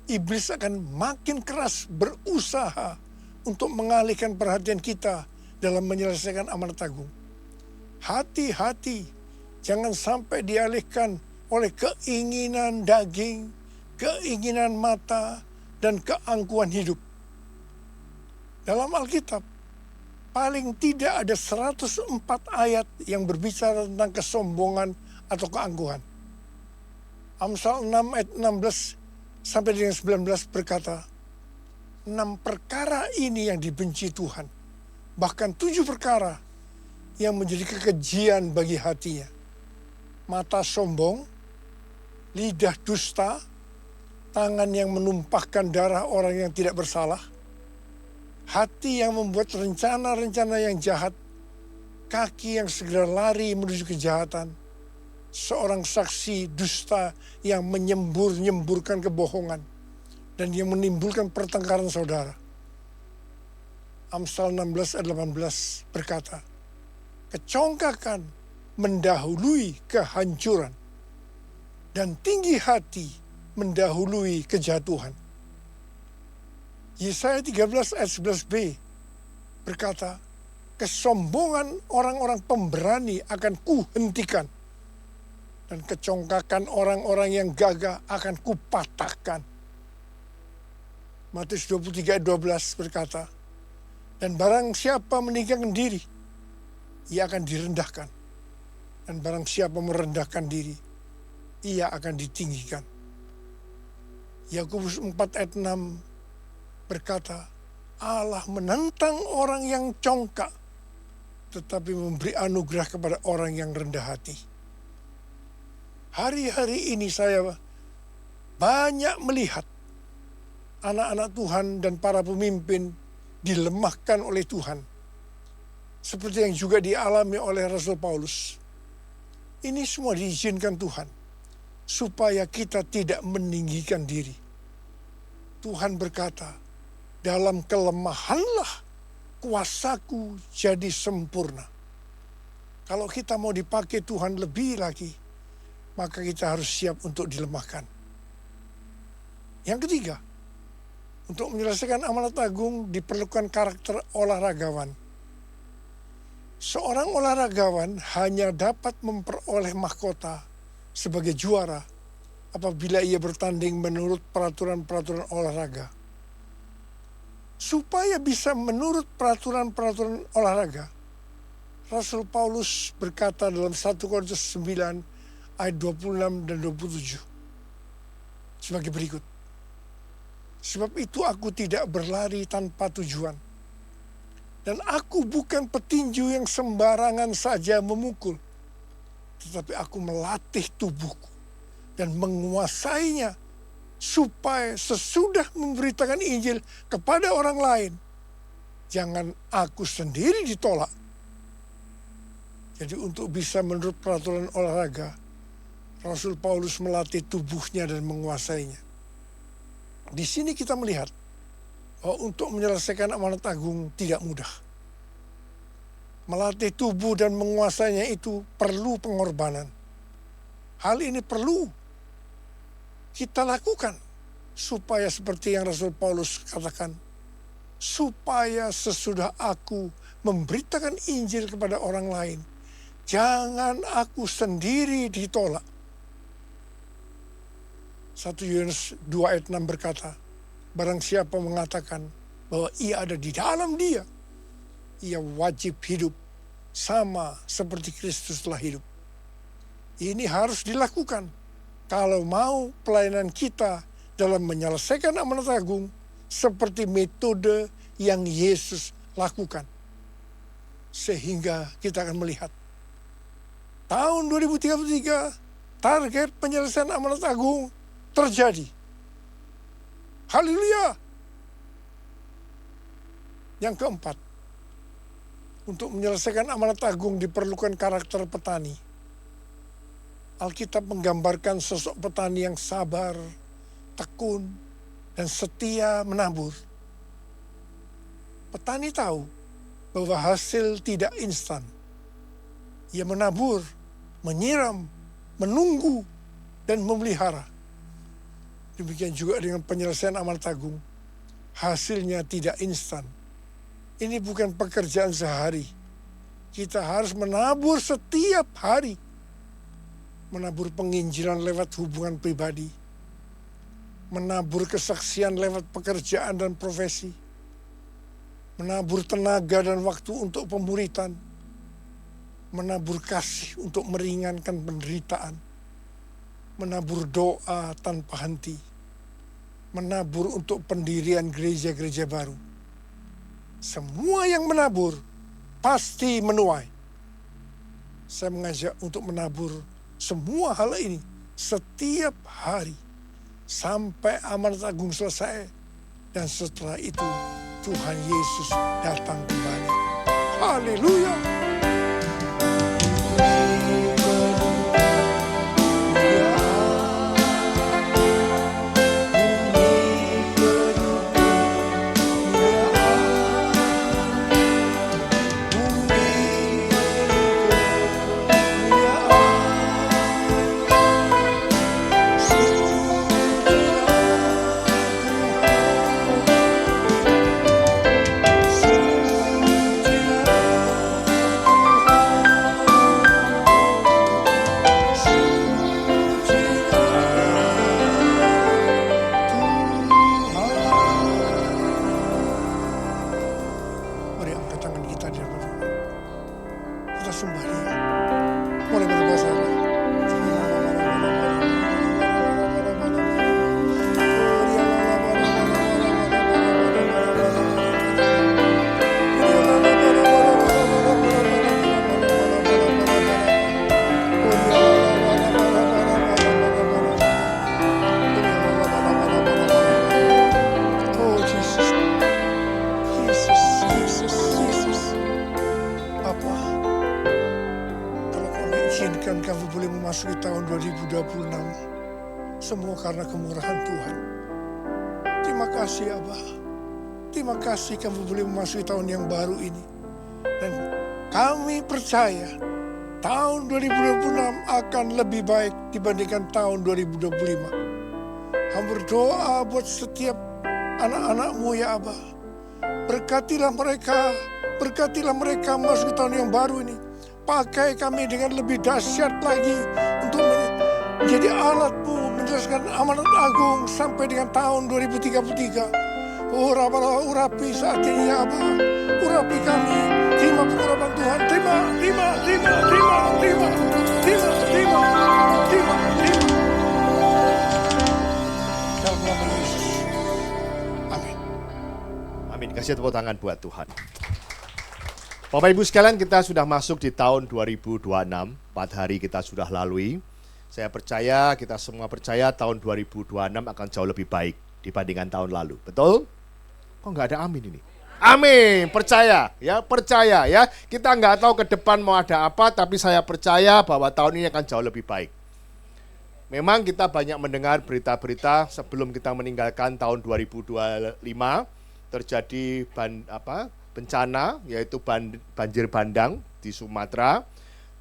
Speaker 5: iblis akan makin keras berusaha untuk mengalihkan perhatian kita dalam menyelesaikan amanat agung. Hati-hati, jangan sampai dialihkan oleh keinginan daging, keinginan mata, dan keangkuhan hidup. Dalam Alkitab, paling tidak ada 104 ayat yang berbicara tentang kesombongan atau keangkuhan. Amsal 6 ayat 16 sampai dengan 19 berkata, 6 perkara ini yang dibenci Tuhan, bahkan 7 perkara yang menjadi kekejian bagi hatinya. Mata sombong, lidah dusta, tangan yang menumpahkan darah orang yang tidak bersalah, hati yang membuat rencana-rencana yang jahat, kaki yang segera lari menuju kejahatan, seorang saksi dusta yang menyembur-nyemburkan kebohongan, dan yang menimbulkan pertengkaran saudara. Amsal 16 ayat 18 berkata, kecongkakan mendahului kehancuran, dan tinggi hati mendahului kejatuhan. Yesaya 13 ayat 11b berkata, kesombongan orang-orang pemberani akan kuhentikan, dan kecongkakan orang-orang yang gagah akan kupatahkan. Matius 23 ayat 12 berkata, dan barang siapa meninggikan diri, ia akan direndahkan. Dan barang siapa merendahkan diri, ia akan ditinggikan. Yakobus 4 ayat 6 berkata, Allah menentang orang yang congkak, tetapi memberi anugerah kepada orang yang rendah hati. Hari-hari ini saya banyak melihat anak-anak Tuhan dan para pemimpin dilemahkan oleh Tuhan, seperti yang juga dialami oleh Rasul Paulus. Ini semua diizinkan Tuhan, supaya kita tidak meninggikan diri. Tuhan berkata, dalam kelemahanlah kuasaku jadi sempurna. Kalau kita mau dipakai Tuhan lebih lagi, maka kita harus siap untuk dilemahkan. Yang ketiga, untuk menyelesaikan amanat agung diperlukan karakter olahragawan. Seorang olahragawan hanya dapat memperoleh mahkota sebagai juara apabila ia bertanding menurut peraturan-peraturan olahraga. Supaya bisa menurut peraturan-peraturan olahraga, Rasul Paulus berkata dalam 1 Korintus 9 ayat 26 dan 27 sebagai berikut. Sebab itu aku tidak berlari tanpa tujuan. Dan aku bukan petinju yang sembarangan saja memukul, tetapi aku melatih tubuhku dan menguasainya, supaya sesudah memberitakan Injil kepada orang lain, jangan aku sendiri ditolak. Jadi untuk bisa menurut peraturan olahraga, Rasul Paulus melatih tubuhnya dan menguasainya. Di sini kita melihat bahwa untuk menyelesaikan amanat agung tidak mudah. Melatih tubuh dan menguasainya itu perlu pengorbanan. Hal ini perlu kita lakukan supaya seperti yang Rasul Paulus katakan, supaya sesudah aku memberitakan Injil kepada orang lain, jangan aku sendiri ditolak. 1 Yohanes 2 ayat 6 berkata, barang siapa mengatakan bahwa ia ada di dalam dia, ia wajib hidup sama seperti Kristus telah hidup. Ini harus dilakukan kalau mau pelayanan kita dalam menyelesaikan amanat agung seperti metode yang Yesus lakukan. Sehingga kita akan melihat tahun 2033 target penyelesaian amanat agung terjadi. Haleluya. Yang keempat, untuk menyelesaikan amanat agung diperlukan karakter petani. Alkitab menggambarkan sosok petani yang sabar, tekun, dan setia menabur. Petani tahu bahwa hasil tidak instan. Ia menabur, menyiram, menunggu, dan memelihara. Demikian juga dengan penyelesaian amanat agung. Hasilnya tidak instan, Ini bukan pekerjaan sehari. Kita harus menabur setiap hari. Menabur penginjilan lewat hubungan pribadi. Menabur kesaksian lewat pekerjaan dan profesi. Menabur tenaga dan waktu untuk pemuritan. Menabur kasih untuk meringankan penderitaan. Menabur doa tanpa henti. Menabur untuk pendirian gereja-gereja baru. Semua yang menabur pasti menuai. Saya mengajak untuk menabur semua hal ini setiap hari sampai amanat agung selesai, dan setelah itu Tuhan Yesus datang kembali. Haleluya. Semua karena kemurahan Tuhan. Terima kasih Abah. Terima kasih kami boleh memasuki tahun yang baru ini. Dan kami percaya tahun 2026 akan lebih baik dibandingkan tahun 2025. Kami berdoa buat setiap anak-anak-Mu ya Abah. Berkatilah mereka masuk tahun yang baru ini. Pakai kami dengan lebih dahsyat lagi untuk menjadi alat-Mu menjelaskan amanat agung sampai dengan tahun 2033. Urapi saat ini ya Abah. Urapi kami. Terima pengurapan Tuhan. Terima. Dalam nama Yesus. Amin.
Speaker 4: Amin. Kasih tepuk tangan buat Tuhan. Bapak Ibu sekalian, kita sudah masuk di tahun 2026. 4 hari kita sudah lalui. Saya percaya, kita semua percaya tahun 2026 akan jauh lebih baik dibandingkan tahun lalu. Betul? Kok nggak ada amin ini? Amin, percaya ya. Kita nggak tahu ke depan mau ada apa, tapi saya percaya bahwa tahun ini akan jauh lebih baik. Memang kita banyak mendengar berita-berita sebelum kita meninggalkan tahun 2025 terjadi bencana, yaitu banjir bandang di Sumatera.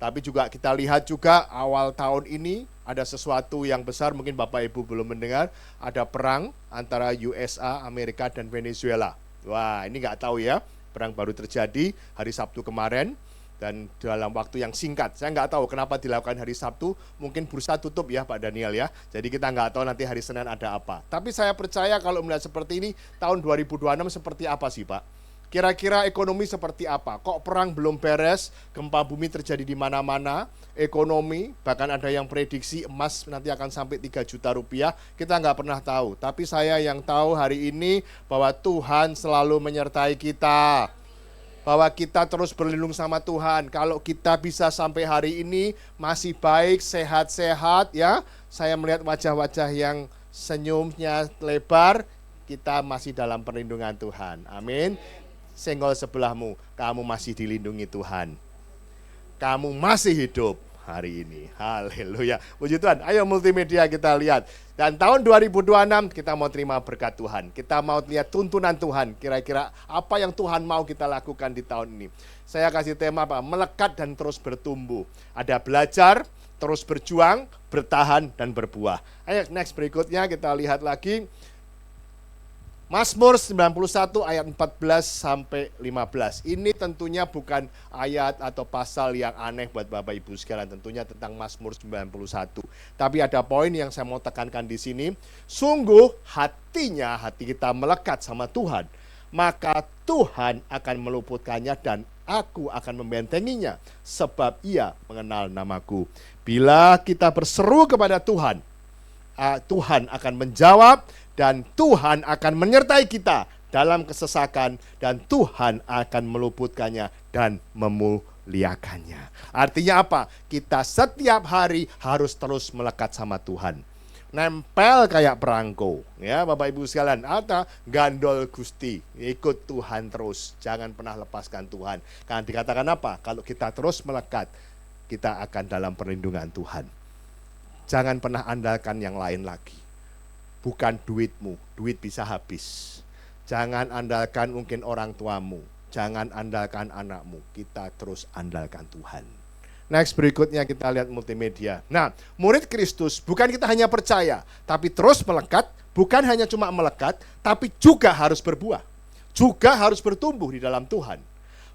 Speaker 4: Tapi juga kita lihat juga awal tahun ini ada sesuatu yang besar, mungkin Bapak Ibu belum mendengar, ada perang antara USA, Amerika, dan Venezuela. Wah, ini nggak tahu ya, perang baru terjadi hari Sabtu kemarin, dan dalam waktu yang singkat. Saya nggak tahu kenapa dilakukan hari Sabtu, mungkin bursa tutup ya Pak Daniel ya, jadi kita nggak tahu nanti hari Senin ada apa. Tapi saya percaya kalau melihat seperti ini, tahun 2026 seperti apa sih Pak? Kira-kira ekonomi seperti apa? Kok perang belum beres, gempa bumi terjadi di mana-mana, ekonomi, bahkan ada yang prediksi emas nanti akan sampai 3 juta rupiah, kita nggak pernah tahu. Tapi saya yang tahu hari ini bahwa Tuhan selalu menyertai kita. Bahwa kita terus berlindung sama Tuhan. Kalau kita bisa sampai hari ini masih baik, sehat-sehat ya. Saya melihat wajah-wajah yang senyumnya lebar, kita masih dalam perlindungan Tuhan. Amin. Senggol sebelahmu, kamu masih dilindungi Tuhan. Kamu masih hidup hari ini. Haleluya. Puji Tuhan. Ayo multimedia kita lihat. Dan tahun 2026 kita mau terima berkat Tuhan. Kita mau lihat tuntunan Tuhan. Kira-kira apa yang Tuhan mau kita lakukan di tahun ini. Saya kasih tema apa? Melekat dan terus bertumbuh. Ada belajar, terus berjuang, bertahan, dan berbuah. Ayo next berikutnya kita lihat lagi. Mazmur 91 ayat 14 sampai 15. Ini tentunya bukan ayat atau pasal yang aneh buat Bapak Ibu sekalian, tentunya tentang Mazmur 91. Tapi ada poin yang saya mau tekankan di sini. Sungguh hati kita melekat sama Tuhan, maka Tuhan akan meluputkannya dan aku akan membentenginya, sebab Ia mengenal namaku. Bila kita berseru kepada Tuhan, Tuhan akan menjawab dan Tuhan akan menyertai kita dalam kesesakan dan Tuhan akan meluputkannya dan memuliakannya. Artinya apa? Kita setiap hari harus terus melekat sama Tuhan. Nempel kayak perangko, ya Bapak Ibu sekalian, atau gandol Gusti, ikut Tuhan terus, jangan pernah lepaskan Tuhan. Karena dikatakan apa? Kalau kita terus melekat, kita akan dalam perlindungan Tuhan. Jangan pernah andalkan yang lain lagi. Bukan duitmu, duit bisa habis. Jangan andalkan mungkin orang tuamu, jangan andalkan anakmu, kita terus andalkan Tuhan. Next, berikutnya kita lihat multimedia. Nah, murid Kristus bukan kita hanya percaya, tapi terus melekat, bukan hanya cuma melekat, tapi juga harus berbuah. Juga harus bertumbuh di dalam Tuhan.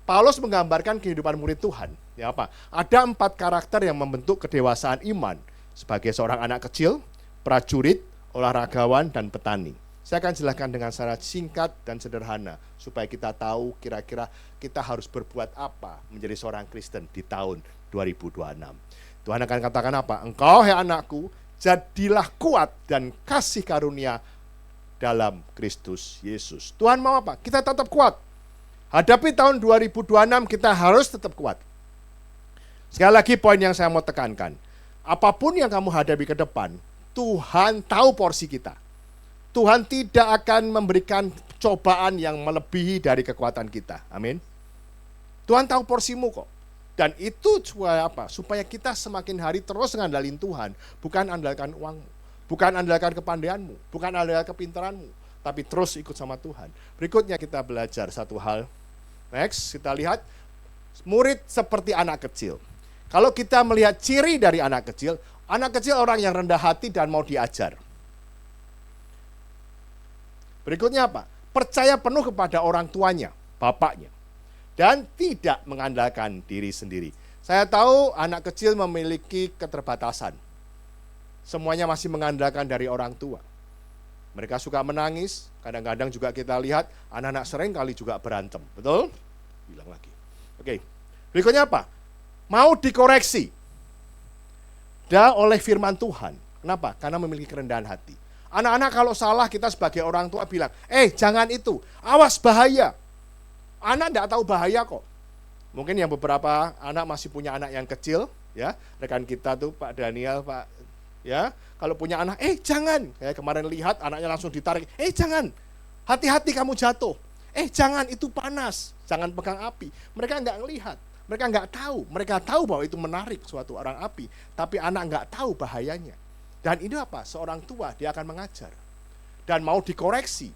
Speaker 4: Paulus menggambarkan kehidupan murid Tuhan. Ya apa? Ada 4 karakter yang membentuk kedewasaan iman. Sebagai seorang anak kecil, prajurit, olahragawan, dan petani. Saya akan jelaskan dengan secara singkat dan sederhana supaya kita tahu kira-kira kita harus berbuat apa menjadi seorang Kristen di tahun 2026. Tuhan akan katakan apa? Engkau, hai anakku, jadilah kuat dan kasih karunia dalam Kristus Yesus. Tuhan mau apa? Kita tetap kuat. Hadapi tahun 2026 kita harus tetap kuat. Sekali lagi poin yang saya mau tekankan. Apapun yang kamu hadapi ke depan, Tuhan tahu porsi kita. Tuhan tidak akan memberikan cobaan yang melebihi dari kekuatan kita. Amin. Tuhan tahu porsimu kok. Dan itu supaya apa? Supaya kita semakin hari terus ngandalin Tuhan. Bukan andalkan uangmu. Bukan andalkan kepandaianmu. Bukan andalkan kepintaranmu. Tapi terus ikut sama Tuhan. Berikutnya kita belajar satu hal. Next, kita lihat. Murid seperti anak kecil. Kalau kita melihat ciri dari anak kecil orang yang rendah hati dan mau diajar. Berikutnya apa? Percaya penuh kepada orang tuanya, bapaknya. Dan tidak mengandalkan diri sendiri. Saya tahu anak kecil memiliki keterbatasan. Semuanya masih mengandalkan dari orang tua. Mereka suka menangis, kadang-kadang juga kita lihat anak-anak sering kali juga berantem. Betul? Bilang lagi. Oke. Berikutnya apa? Mau dikoreksi. Dan oleh firman Tuhan. Kenapa? Karena memiliki kerendahan hati. Anak-anak kalau salah kita sebagai orang tua bilang, jangan itu, awas bahaya. Anak tidak tahu bahaya kok. Mungkin yang beberapa anak masih punya anak yang kecil, ya rekan kita tuh Pak Daniel, Pak, ya kalau punya anak, jangan. Kayak kemarin lihat anaknya langsung ditarik, jangan, hati-hati kamu jatuh. Jangan, itu panas, jangan pegang api. Mereka nggak ngelihat. Mereka nggak tahu, mereka tahu bahwa itu menarik suatu orang api, tapi anak nggak tahu bahayanya. Dan ini apa? Seorang tua dia akan mengajar dan mau dikoreksi.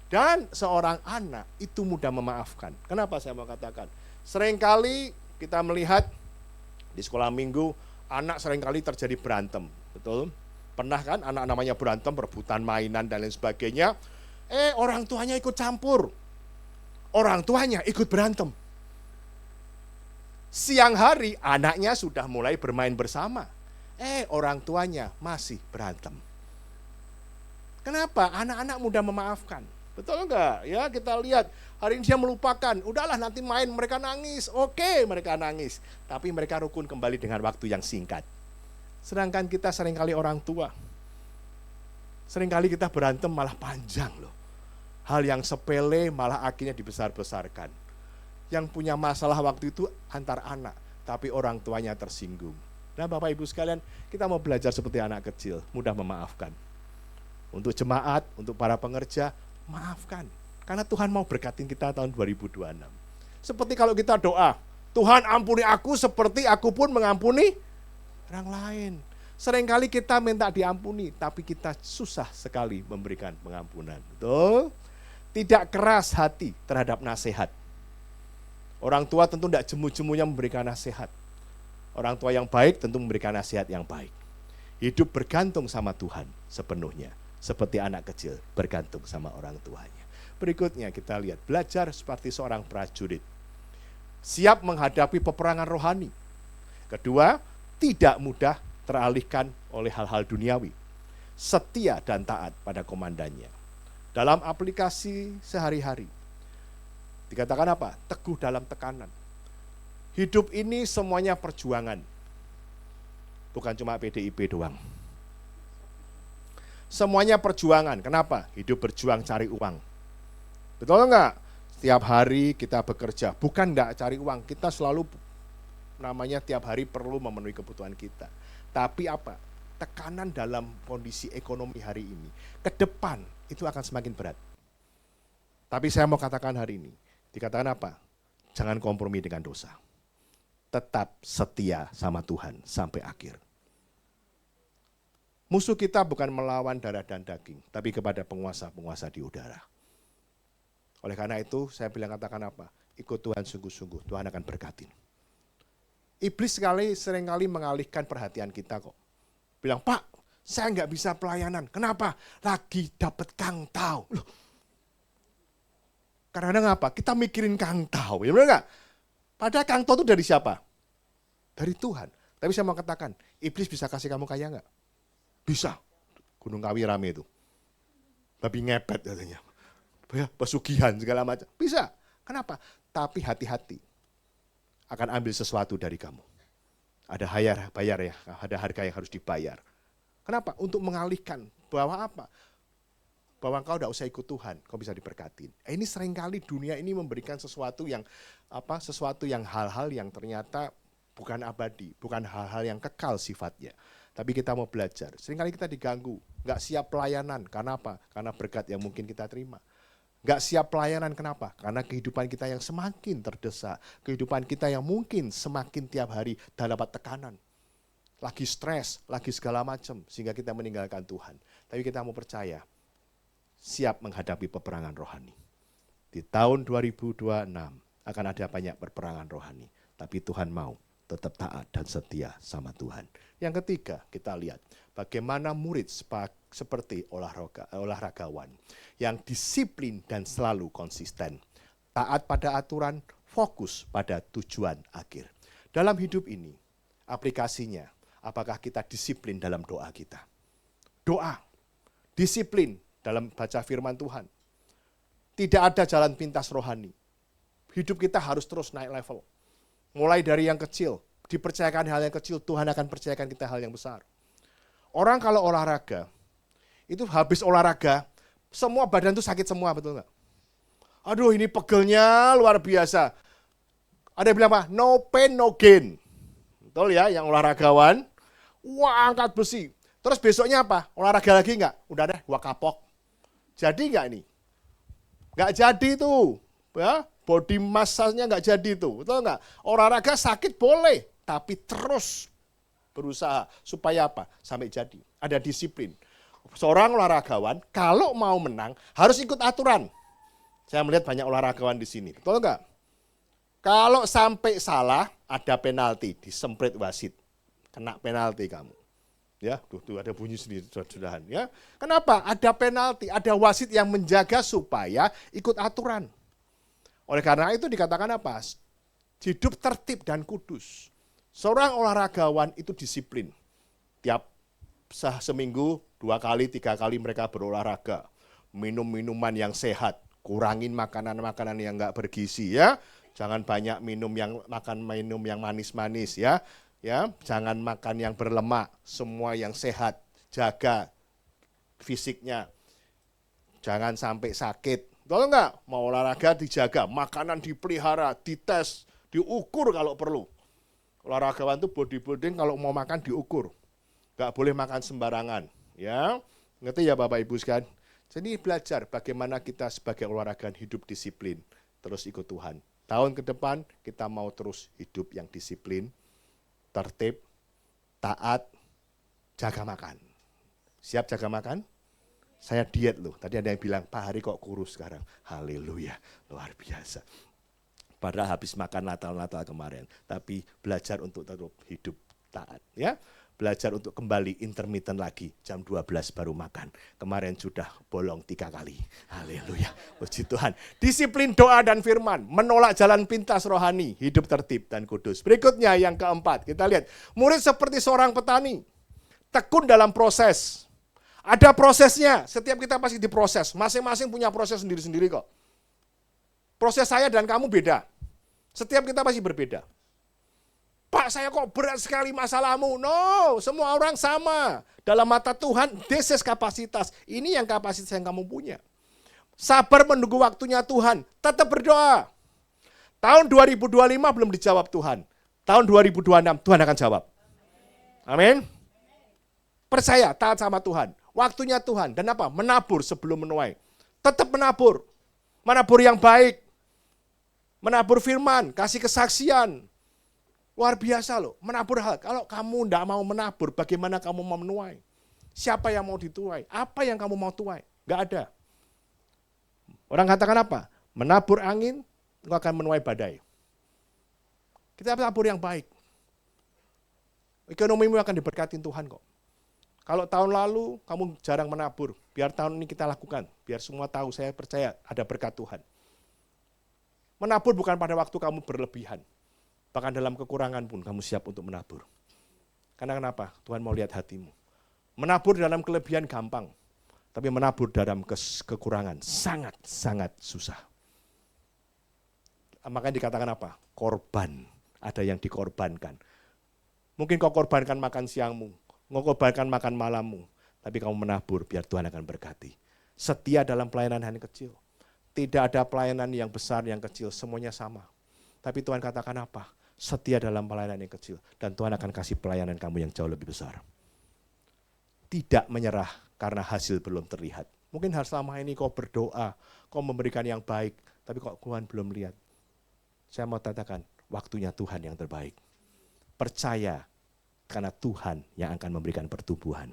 Speaker 4: Dan seorang anak itu mudah memaafkan. Kenapa saya mau katakan? Seringkali kita melihat di sekolah minggu anak seringkali terjadi berantem, betul? Pernah kan anak namanya berantem, rebutan mainan dan lain sebagainya. Orang tuanya ikut campur, orang tuanya ikut berantem. Siang hari anaknya sudah mulai bermain bersama. Orang tuanya masih berantem. Kenapa? Anak-anak mudah memaafkan. Betul enggak? Ya, kita lihat hari ini dia melupakan. Udahlah nanti main, mereka nangis. Oke, mereka nangis. Tapi mereka rukun kembali dengan waktu yang singkat. Sedangkan kita seringkali orang tua. Seringkali kita berantem malah panjang loh. Hal yang sepele malah akhirnya dibesar-besarkan. Yang punya masalah waktu itu antar anak, tapi orang tuanya tersinggung. Nah Bapak Ibu sekalian, kita mau belajar seperti anak kecil, mudah memaafkan. Untuk jemaat, untuk para pengerja, maafkan. Karena Tuhan mau berkatin kita tahun 2026. Seperti kalau kita doa, Tuhan ampuni aku seperti aku pun mengampuni orang lain. Seringkali kita minta diampuni, tapi kita susah sekali memberikan pengampunan. Betul? Tidak keras hati terhadap nasihat. Orang tua tentu tidak jemu-jemunya memberikan nasihat. Orang tua yang baik tentu memberikan nasihat yang baik. Hidup bergantung sama Tuhan sepenuhnya. seperti anak kecil bergantung sama orang tuanya. Berikutnya kita lihat, belajar seperti seorang prajurit, siap menghadapi peperangan rohani. Kedua, tidak mudah teralihkan oleh hal-hal duniawi, setia dan taat pada komandannya. Dalam aplikasi sehari-hari, dikatakan apa? Teguh dalam tekanan. Hidup ini semuanya perjuangan. Bukan cuma PDIP doang. Semuanya perjuangan. Kenapa? Hidup berjuang cari uang. Betul enggak? Setiap hari kita bekerja. Bukan enggak cari uang. Kita selalu namanya tiap hari perlu memenuhi kebutuhan kita. Tapi apa? Tekanan dalam kondisi ekonomi hari ini. Ke depan itu akan semakin berat. Tapi saya mau katakan hari ini. Dikatakan apa? Jangan kompromi dengan dosa. Tetap setia sama Tuhan sampai akhir. Musuh kita bukan melawan darah dan daging, tapi kepada penguasa-penguasa di udara. Oleh karena itu, saya bilang katakan apa? Ikut Tuhan sungguh-sungguh, Tuhan akan berkatin. Iblis seringkali mengalihkan perhatian kita kok. Bilang, Pak, saya nggak bisa pelayanan. Kenapa? Lagi dapat Kang Tau. Loh. Kadang-kadang apa? Kita mikirin Kang Tau, ya benar nggak? Padahal Kang Tau itu dari siapa? Dari Tuhan. Tapi saya mau katakan, iblis bisa kasih kamu kaya nggak? Bisa. Gunung Kawi rame itu. Babi ngepet katanya. Ya, pesugihan segala macam. Bisa. Kenapa? Tapi hati-hati. Akan ambil sesuatu dari kamu. Ada bayar ya, ada harga yang harus dibayar. Kenapa? Untuk mengalihkan bahwa apa? Bahwa kau tidak usah ikut Tuhan, kau bisa diberkatin. Ini seringkali dunia ini memberikan sesuatu yang hal-hal yang ternyata bukan abadi, bukan hal-hal yang kekal sifatnya. Tapi kita mau belajar. Seringkali kita diganggu, nggak siap pelayanan. Karena apa? Karena berkat yang mungkin kita terima. Nggak siap pelayanan, kenapa? Karena kehidupan kita yang semakin terdesak. Kehidupan kita yang mungkin semakin tiap hari dapat tekanan. Lagi stres, lagi segala macam. Sehingga kita meninggalkan Tuhan. Tapi kita mau percaya, siap menghadapi peperangan rohani. Di tahun 2026 akan ada banyak peperangan rohani. Tapi Tuhan mau tetap taat dan setia sama Tuhan. Yang ketiga, kita lihat bagaimana murid seperti olahragawan yang disiplin dan selalu konsisten. Taat pada aturan, fokus pada tujuan akhir. Dalam hidup ini, aplikasinya, apakah kita disiplin dalam doa kita? Doa, disiplin dalam baca firman Tuhan. Tidak ada jalan pintas rohani. Hidup kita harus terus naik level. Mulai dari yang kecil, dipercayakan hal yang kecil, Tuhan akan percayakan kita hal yang besar. Orang kalau olahraga, itu habis olahraga, semua badan itu sakit semua, betul nggak? Aduh ini pegelnya luar biasa. Ada yang bilang apa? No pain, no gain. Betul ya, yang olahragawan, wah angkat besi. Terus besoknya apa? Olahraga lagi nggak? Udah deh, gua kapok. Jadi nggak ini? Nggak jadi tuh. Ya, body massanya nggak jadi tuh, betul nggak? Olahraga sakit boleh, tapi terus berusaha supaya apa? Sampai jadi. Ada disiplin. Seorang olahragawan kalau mau menang harus ikut aturan. Saya melihat banyak olahragawan di sini, betul nggak? Kalau sampai salah ada penalti, disemprit wasit, kena penalti kamu. Ya, tuh ada bunyi sendiri, saudara. Ya, kenapa? Ada penalti, ada wasit yang menjaga supaya ikut aturan. Oleh karena itu dikatakan apa? Hidup tertib dan kudus. Seorang olahragawan itu disiplin. Tiap seminggu 2 kali, 3 kali mereka berolahraga. Minum minuman yang sehat. Kurangin makanan-makanan yang enggak bergizi ya. Jangan banyak makan minum yang manis-manis ya. Ya, jangan makan yang berlemak. Semua yang sehat. Jaga fisiknya. Jangan sampai sakit. Betul enggak? Mau olahraga dijaga, makanan dipelihara, dites, diukur kalau perlu. Olahragawan itu bodybuilding kalau mau makan diukur. Enggak boleh makan sembarangan. Ya, ngerti ya Bapak Ibu sekalian? Jadi belajar bagaimana kita sebagai olahragawan hidup disiplin, terus ikut Tuhan. Tahun ke depan kita mau terus hidup yang disiplin, tertib, taat, jaga makan. Siap jaga makan? Saya diet loh. Tadi ada yang bilang, Pak Hari kok kurus sekarang. Haleluya, luar biasa. Padahal habis makan Natal kemarin. Tapi belajar untuk tetap hidup taat. Ya, belajar untuk kembali intermittent lagi. Jam 12 baru makan. Kemarin sudah bolong 3 kali. Haleluya. Puji Tuhan. Disiplin doa dan firman. Menolak jalan pintas rohani. Hidup tertib dan kudus. Berikutnya yang keempat. Kita lihat. Murid seperti seorang petani. Tekun dalam proses. Ada prosesnya. Setiap kita pasti diproses. Masing-masing punya proses sendiri-sendiri kok. Proses saya dan kamu beda. Setiap kita pasti berbeda. Pak, saya kok berat sekali masalahmu. No, semua orang sama. Dalam mata Tuhan, this is kapasitas. Ini yang kapasitas yang kamu punya. Sabar menunggu waktunya Tuhan. Tetap berdoa. Tahun 2025 belum dijawab Tuhan. Tahun 2026 Tuhan akan jawab. Amin. Percaya, taat sama Tuhan. Waktunya Tuhan. Dan apa? Menabur sebelum menuai. Tetap menabur. Menabur yang baik. Menabur firman, kasih kesaksian. Luar biasa loh, menabur hal. Kalau kamu tidak mau menabur, bagaimana kamu mau menuai? Siapa yang mau dituai? Apa yang kamu mau tuai? Enggak ada. Orang katakan apa? Menabur angin, engkau akan menuai badai. Kita menabur yang baik. Ekonomimu akan diberkatin Tuhan kok. Kalau tahun lalu kamu jarang menabur, biar tahun ini kita lakukan. Biar semua tahu, saya percaya ada berkat Tuhan. Menabur bukan pada waktu kamu berlebihan. Bahkan dalam kekurangan pun kamu siap untuk menabur. Karena kenapa? Tuhan mau lihat hatimu. Menabur dalam kelebihan gampang. Tapi menabur dalam kekurangan sangat-sangat susah. Makanya dikatakan apa? Korban. Ada yang dikorbankan. Mungkin kau korbankan makan siangmu. Kau korbankan makan malammu. Tapi kamu menabur biar Tuhan akan berkati. Setia dalam pelayanan yang kecil. Tidak ada pelayanan yang besar, yang kecil. Semuanya sama. Tapi Tuhan katakan apa? Setia dalam pelayanan yang kecil. Dan Tuhan akan kasih pelayanan kamu yang jauh lebih besar. Tidak menyerah karena hasil belum terlihat. Mungkin selama ini kau berdoa, kau memberikan yang baik. Tapi kok Tuhan belum lihat. Saya mau katakan, waktunya Tuhan yang terbaik. Percaya, karena Tuhan yang akan memberikan pertumbuhan.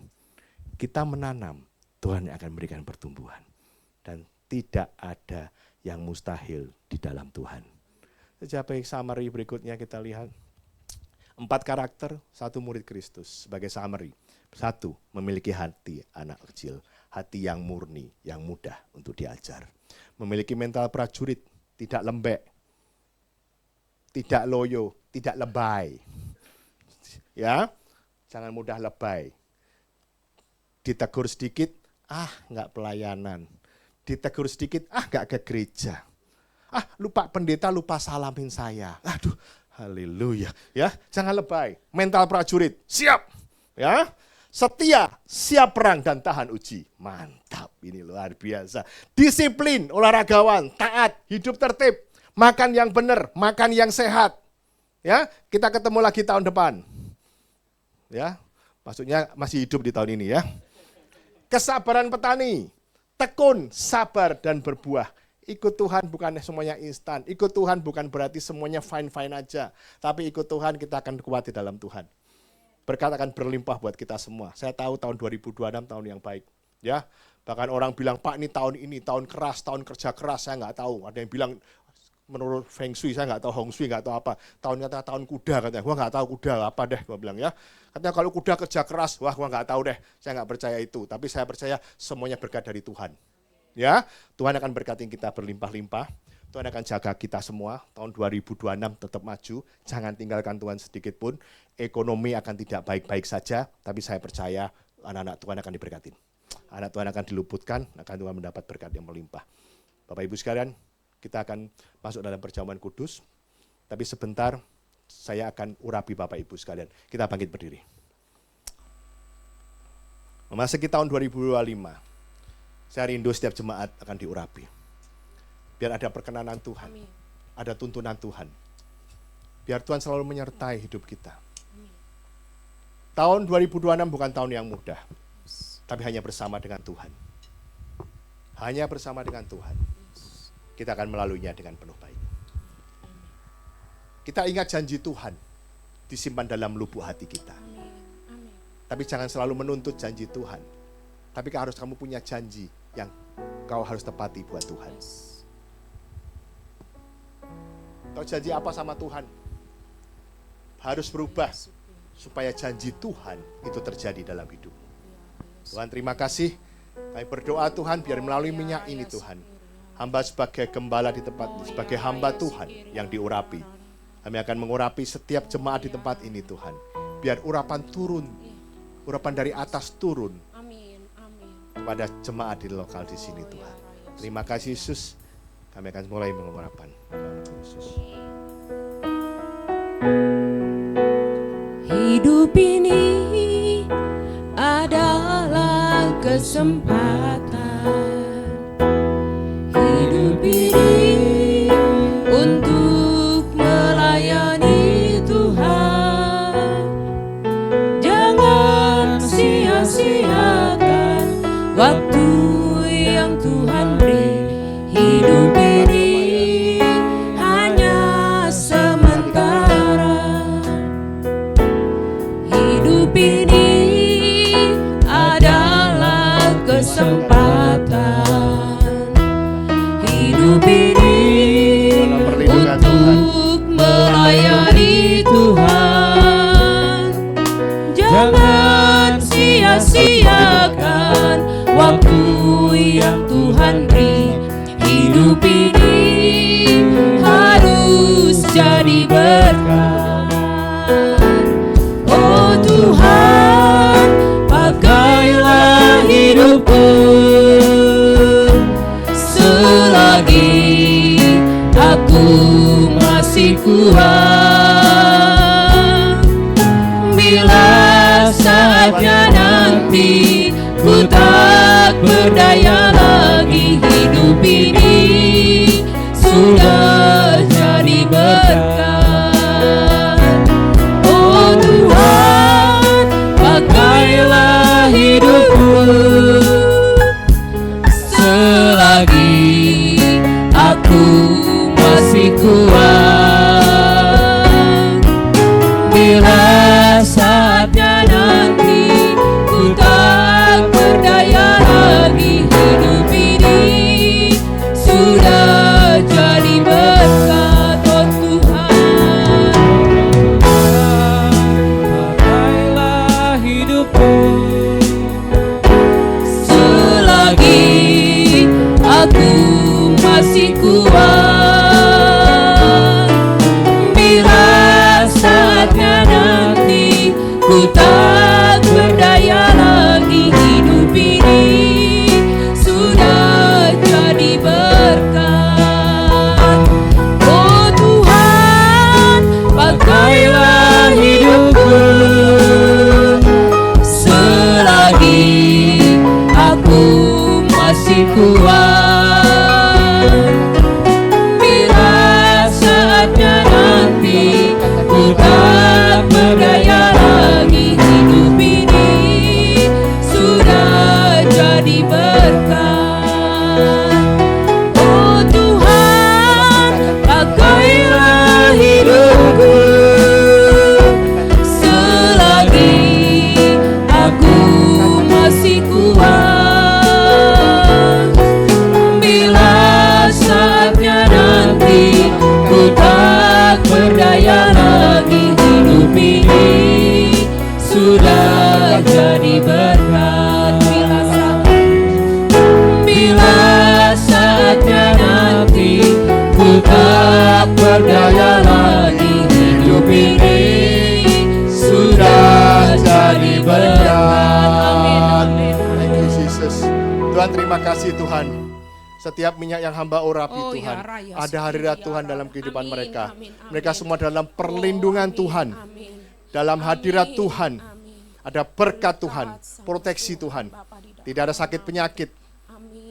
Speaker 4: Kita menanam, Tuhan yang akan memberikan pertumbuhan. Dan tidak ada yang mustahil di dalam Tuhan. Sebagai summary berikutnya kita lihat 4 karakter, 1 murid Kristus sebagai summary. 1, memiliki hati anak kecil, hati yang murni, yang mudah untuk diajar. Memiliki mental prajurit, tidak lembek, tidak loyo, tidak lebay. Ya, jangan mudah lebay. Ditegur sedikit, enggak pelayanan. Ditegur sedikit, enggak ke gereja. Lupa pendeta, lupa salamin saya. Aduh, haleluya. Ya, jangan lebay. Mental prajurit, siap. Ya, setia, siap perang dan tahan uji. Mantap, ini luar biasa. Disiplin, olahragawan, taat, hidup tertib, makan yang benar, makan yang sehat. Ya, kita ketemu lagi tahun depan. Ya, maksudnya masih hidup di tahun ini ya. Kesabaran petani, tekun, sabar dan berbuah. Ikut Tuhan bukan semuanya instan. Ikut Tuhan bukan berarti semuanya fine-fine aja. Tapi ikut Tuhan kita akan kuat di dalam Tuhan. Berkat akan berlimpah buat kita semua. Saya tahu tahun 2026 tahun yang baik. Ya, bahkan orang bilang, Pak ini tahun keras, tahun kerja keras. Saya nggak tahu. Ada yang bilang menurut Feng Shui, saya nggak tahu Hong Shui, nggak tahu apa. Tahun kuda katanya. Gua nggak tahu kuda apa deh, gua bilang ya. Katanya kalau kuda kerja keras, gua nggak tahu deh. Saya nggak percaya itu. Tapi saya percaya semuanya berkat dari Tuhan. Ya, Tuhan akan berkati kita berlimpah-limpah. Tuhan akan jaga kita semua. Tahun 2026 tetap maju. Jangan tinggalkan Tuhan sedikit pun. Ekonomi akan tidak baik-baik saja. Tapi saya percaya anak-anak Tuhan akan diberkatin. Anak Tuhan akan diluputkan. Akan Tuhan mendapat berkat yang melimpah. Bapak Ibu sekalian, kita akan masuk dalam perjamuan kudus. Tapi sebentar saya akan urapi Bapak Ibu sekalian. Kita bangkit berdiri. Memasuki tahun 2025. Saya rindu setiap jemaat akan diurapi. Biar ada perkenanan Tuhan. Amin. Ada tuntunan Tuhan. Biar Tuhan selalu menyertai hidup kita. Amin. Tahun 2026 bukan tahun yang mudah. Tapi hanya bersama dengan Tuhan. Hanya bersama dengan Tuhan. Kita akan melaluinya dengan penuh baik. Kita ingat janji Tuhan. Disimpan dalam lubuk hati kita. Amin. Tapi jangan selalu menuntut janji Tuhan. Tapi harus kamu punya janji yang kau harus tepati buat Tuhan. Kau janji apa sama Tuhan? Harus berubah. supaya janji Tuhan itu terjadi dalam hidupmu. Tuhan, terima kasih. Kami berdoa Tuhan, biar melalui minyak ini Tuhan, hamba sebagai gembala di tempat ini, sebagai hamba Tuhan yang diurapi, kami akan mengurapi setiap jemaat di tempat ini Tuhan. Biar urapan turun, urapan dari atas turun kepada jemaat di lokal di sini Tuhan. Terima kasih Yesus. Kami akan mulai mengurapan. Yesus.
Speaker 3: Hidup ini adalah kesempatan. Hidup ini untuk melayani Tuhan. Jangan sia-siakan waktu yang Tuhan beri. Hidup ini hanya sementara. Hidup ini adalah kesempatan. Hidup ini untuk melayani Tuhan. Jangan sia-siakan waktu yang Tuhan beri. Hidup ini harus jadi berkat. Oh Tuhan, pakailah hidupku selagi aku masih kuat. Bila saatnya nanti ku tak berdaya lagi, hidup ini sudah jadi berkat. Oh Tuhan, pakailah hidupku selagi aku masih kuat. Bila saatnya nanti ku tak berdaya lagi, hidup ini sudah jadi berkat. Oh Tuhan, pakailah hidupku selagi aku masih kuat. Bila saatnya nanti ku tak berdaya lagi, hidup ini sudah jadi berkat. Oh Tuhan, pakailah hidupku selagi aku masih kuat. Bila saatnya nanti ku tak berdaya lagi, hidup ini sudah jadi berkat. Oh Tuhan, pakailah hidupku selagi aku masih kuat. Bila saatnya nanti ku tak berdaya lagi, hidup ini sudah jadi berkat. Bila saatnya nanti ku tak berdaya lagi, hidup ini sudah jadi berkat.
Speaker 4: Thank you, Jesus. Tuhan, terima kasih Tuhan. Setiap minyak yang hamba urapi
Speaker 3: Oh,
Speaker 4: Tuhan,
Speaker 3: ya, Raya,
Speaker 4: ada hadirat Tuhan dalam kehidupan
Speaker 3: Amin,
Speaker 4: mereka.
Speaker 3: amin, amin.
Speaker 4: Mereka semua dalam perlindungan
Speaker 3: Amin,
Speaker 4: Tuhan,
Speaker 3: amin.
Speaker 4: dalam hadirat
Speaker 3: Amin,
Speaker 4: Tuhan.
Speaker 3: amin.
Speaker 4: Ada berkat Tuhan, proteksi Tuhan. Tidak ada sakit penyakit,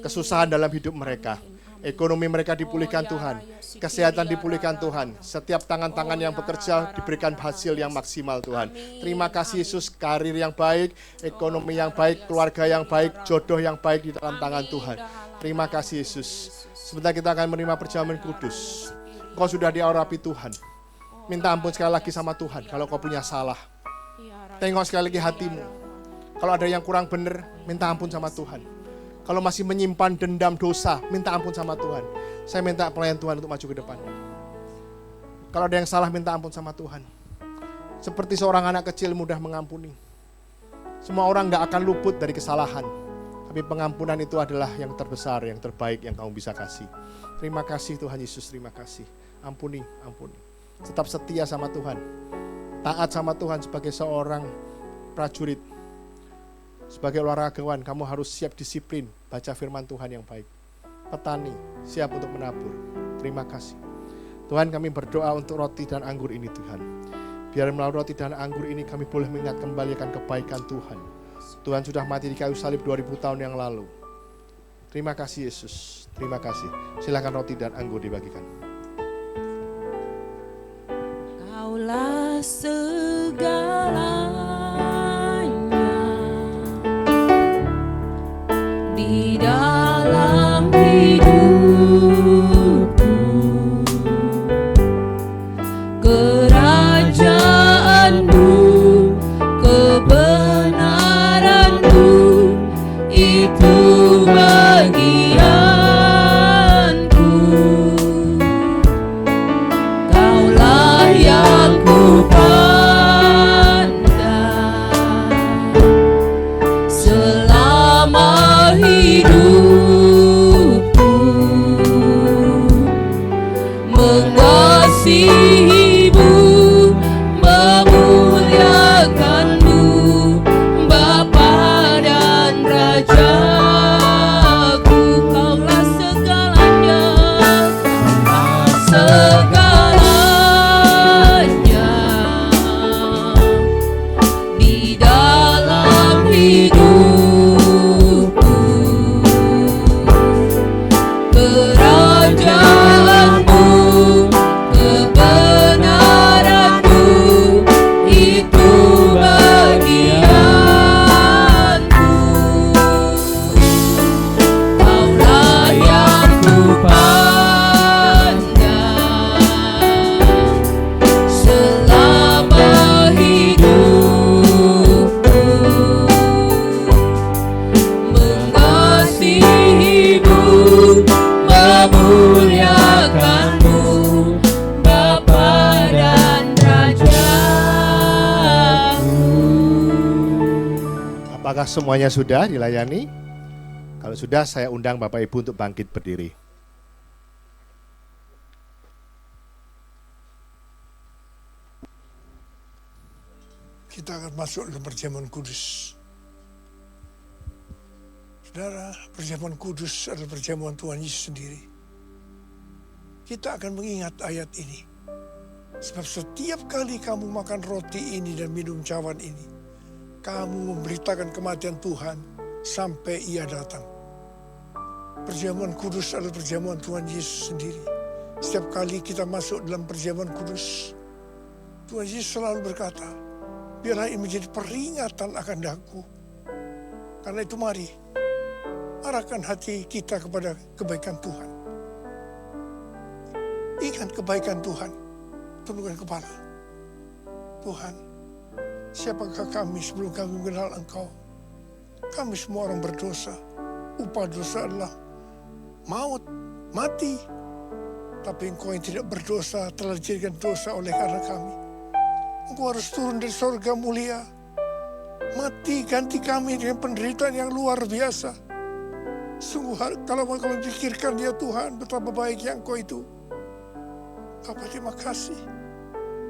Speaker 4: kesusahan dalam hidup mereka. Ekonomi mereka dipulihkan Tuhan, kesehatan dipulihkan Tuhan. Setiap tangan-tangan yang bekerja diberikan hasil yang maksimal Tuhan. Terima kasih Yesus, karir yang baik, ekonomi yang baik, keluarga yang baik, jodoh yang baik di dalam tangan Tuhan. Terima kasih Yesus. Sebentar kita akan menerima perjamuan kudus. Kau sudah diurapi Tuhan. Minta ampun sekali lagi sama Tuhan kalau kau punya salah. Tengok sekali lagi hatimu. Kalau ada yang kurang benar, minta ampun sama Tuhan. Kalau masih menyimpan dendam dosa, minta ampun sama Tuhan. Saya minta pelayan Tuhan untuk maju ke depan. Kalau ada yang salah, minta ampun sama Tuhan. Seperti seorang anak kecil mudah mengampuni. Semua orang gak akan luput dari kesalahan. Tapi pengampunan itu adalah yang terbesar, yang terbaik yang kamu bisa kasih. Terima kasih Tuhan Yesus, terima kasih. Ampuni, ampuni. Tetap setia sama Tuhan. Taat sama Tuhan sebagai seorang prajurit. Sebagai olahragawan, kamu harus siap disiplin. Baca firman Tuhan yang baik. Petani, siap untuk menabur. Terima kasih. Tuhan, kami berdoa untuk roti dan anggur ini Tuhan. Biar melalui roti dan anggur ini kami boleh mengingat kembali akan kebaikan Tuhan. Tuhan sudah mati di kayu salib 2000 tahun yang lalu. Terima kasih Yesus, terima kasih. Silakan roti dan anggur dibagikan.
Speaker 2: Kaulah segalanya di dalam hidupku. Kerajaanmu, kebenaranmu, itu bagianku. Kaulah yang kupandang selama hidupku, mengasihimu, memuliakanmu, Bapa dan Rajaku. Kaulah segalanya, kaulah segalanya di dalam hidupku. Kerajaanmu, kebenaranmu, itu bagianku. Kaulah yang kupandang selama hidupku, mengasihimu, memuliakanmu, Bapa dan Rajaku.
Speaker 4: Apakah semuanya sudah dilayani? Kalau sudah, saya undang Bapak Ibu untuk bangkit berdiri.
Speaker 5: Kita akan masuk dalam perjamuan kudus. Saudara, perjamuan kudus adalah perjamuan Tuhan Yesus sendiri. Kita akan mengingat ayat ini. Sebab setiap kali kamu makan roti ini dan minum cawan ini, kamu memberitakan kematian Tuhan sampai Ia datang. Perjamuan kudus adalah perjamuan Tuhan Yesus sendiri. Setiap kali kita masuk dalam perjamuan kudus, Tuhan Yesus selalu berkata, biarlah ini menjadi peringatan akan daku. Karena itu mari, arahkan hati kita kepada kebaikan Tuhan. Ingat kebaikan Tuhan, tundukkan kepala. Tuhan, siapakah kami sebelum kami mengenal Engkau? Kami semua orang berdosa. Upah dosa adalah maut, mati. Tapi Engkau yang tidak berdosa telah dijadikan dosa oleh karena kami. Engkau harus turun dari surga mulia. Mati ganti kami dengan penderitaan yang luar biasa. Sungguh kalau kami pikirkan ya Tuhan, betapa baiknya Engkau itu. Bapa, terima kasih.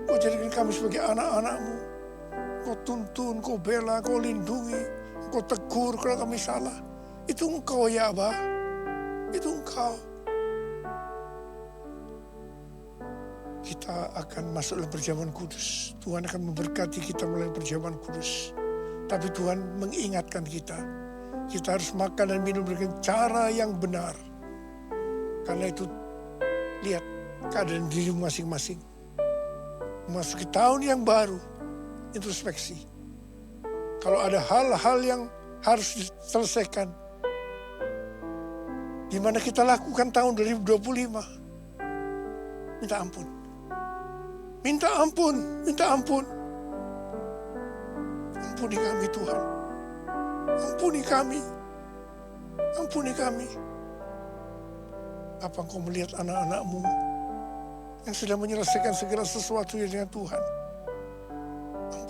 Speaker 5: Kau jadikan kami sebagai anak-anak-Mu. Kau tuntun, Kau bela, Kau lindungi. Kau tegur kalau kami salah. Itu Engkau ya Abah. Itu Engkau. Kita akan masuk dalam perjamuan kudus. Tuhan akan memberkati kita melalui perjamuan kudus. Tapi Tuhan mengingatkan kita. Kita harus makan dan minum dengan cara yang benar. Karena itu, lihat keadaan diri masing-masing. Memasuki tahun yang baru, introspeksi. Kalau ada hal-hal yang harus diselesaikan, di mana kita lakukan tahun 2025, minta ampun. Minta ampun, minta ampun. Ampuni kami Tuhan. Ampuni kami. Ampuni kami. Apa Engkau melihat anak-anak-Mu yang sedang menyelesaikan segala sesuatu dengan Tuhan?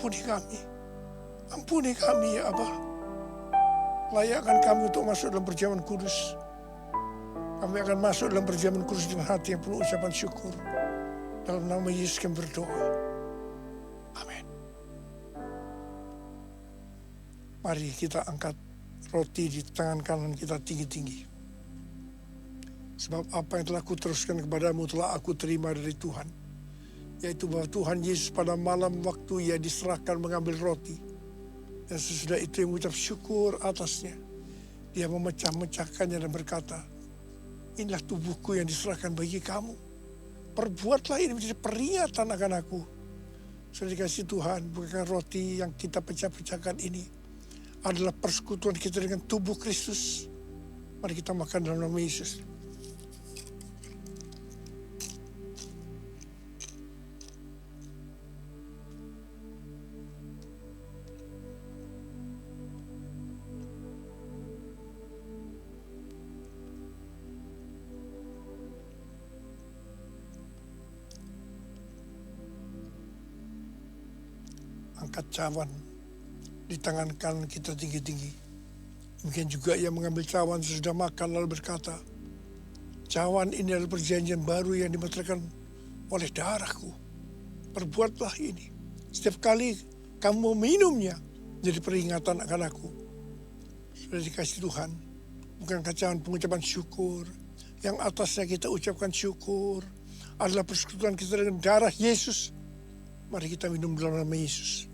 Speaker 5: ampuni kami. Ampuni kami ya Aba. Layakkan kami untuk masuk dalam perjamuan kudus. Kami akan masuk dalam perjamuan kudus dengan hati yang penuh ucapan syukur. Dalam nama Yesus kami berdoa. Amin. Mari kita angkat roti di tangan kanan kita tinggi-tinggi. Sebab apa yang telah kuteruskan kepadamu telah aku terima dari Tuhan. Yaitu bahwa Tuhan Yesus pada malam waktu ia diserahkan mengambil roti. Dan sesudah itu yang mengucap syukur atasnya. Dia memecah-mecahkannya dan berkata, inilah tubuhku yang diserahkan bagi kamu. Perbuatlah ini menjadi peringatan akan aku. Sudah dikasih Tuhan, bukan roti yang kita pecah-pecahkan ini adalah persekutuan kita dengan tubuh Kristus. Mari kita makan dalam nama Yesus. Angkat cawan di tangan kanan kita tinggi-tinggi. Mungkin juga ia mengambil cawan sesudah makan lalu berkata, cawan ini adalah perjanjian baru yang dimeteraikan oleh darahku. Perbuatlah ini. Setiap kali kamu meminumnya, jadi peringatan akan aku. Sudah dikasih Tuhan, bukan cawan pengucapan syukur. Yang atasnya kita ucapkan syukur adalah persekutuan kita dengan darah Yesus. Mari kita minum dalam nama Yesus.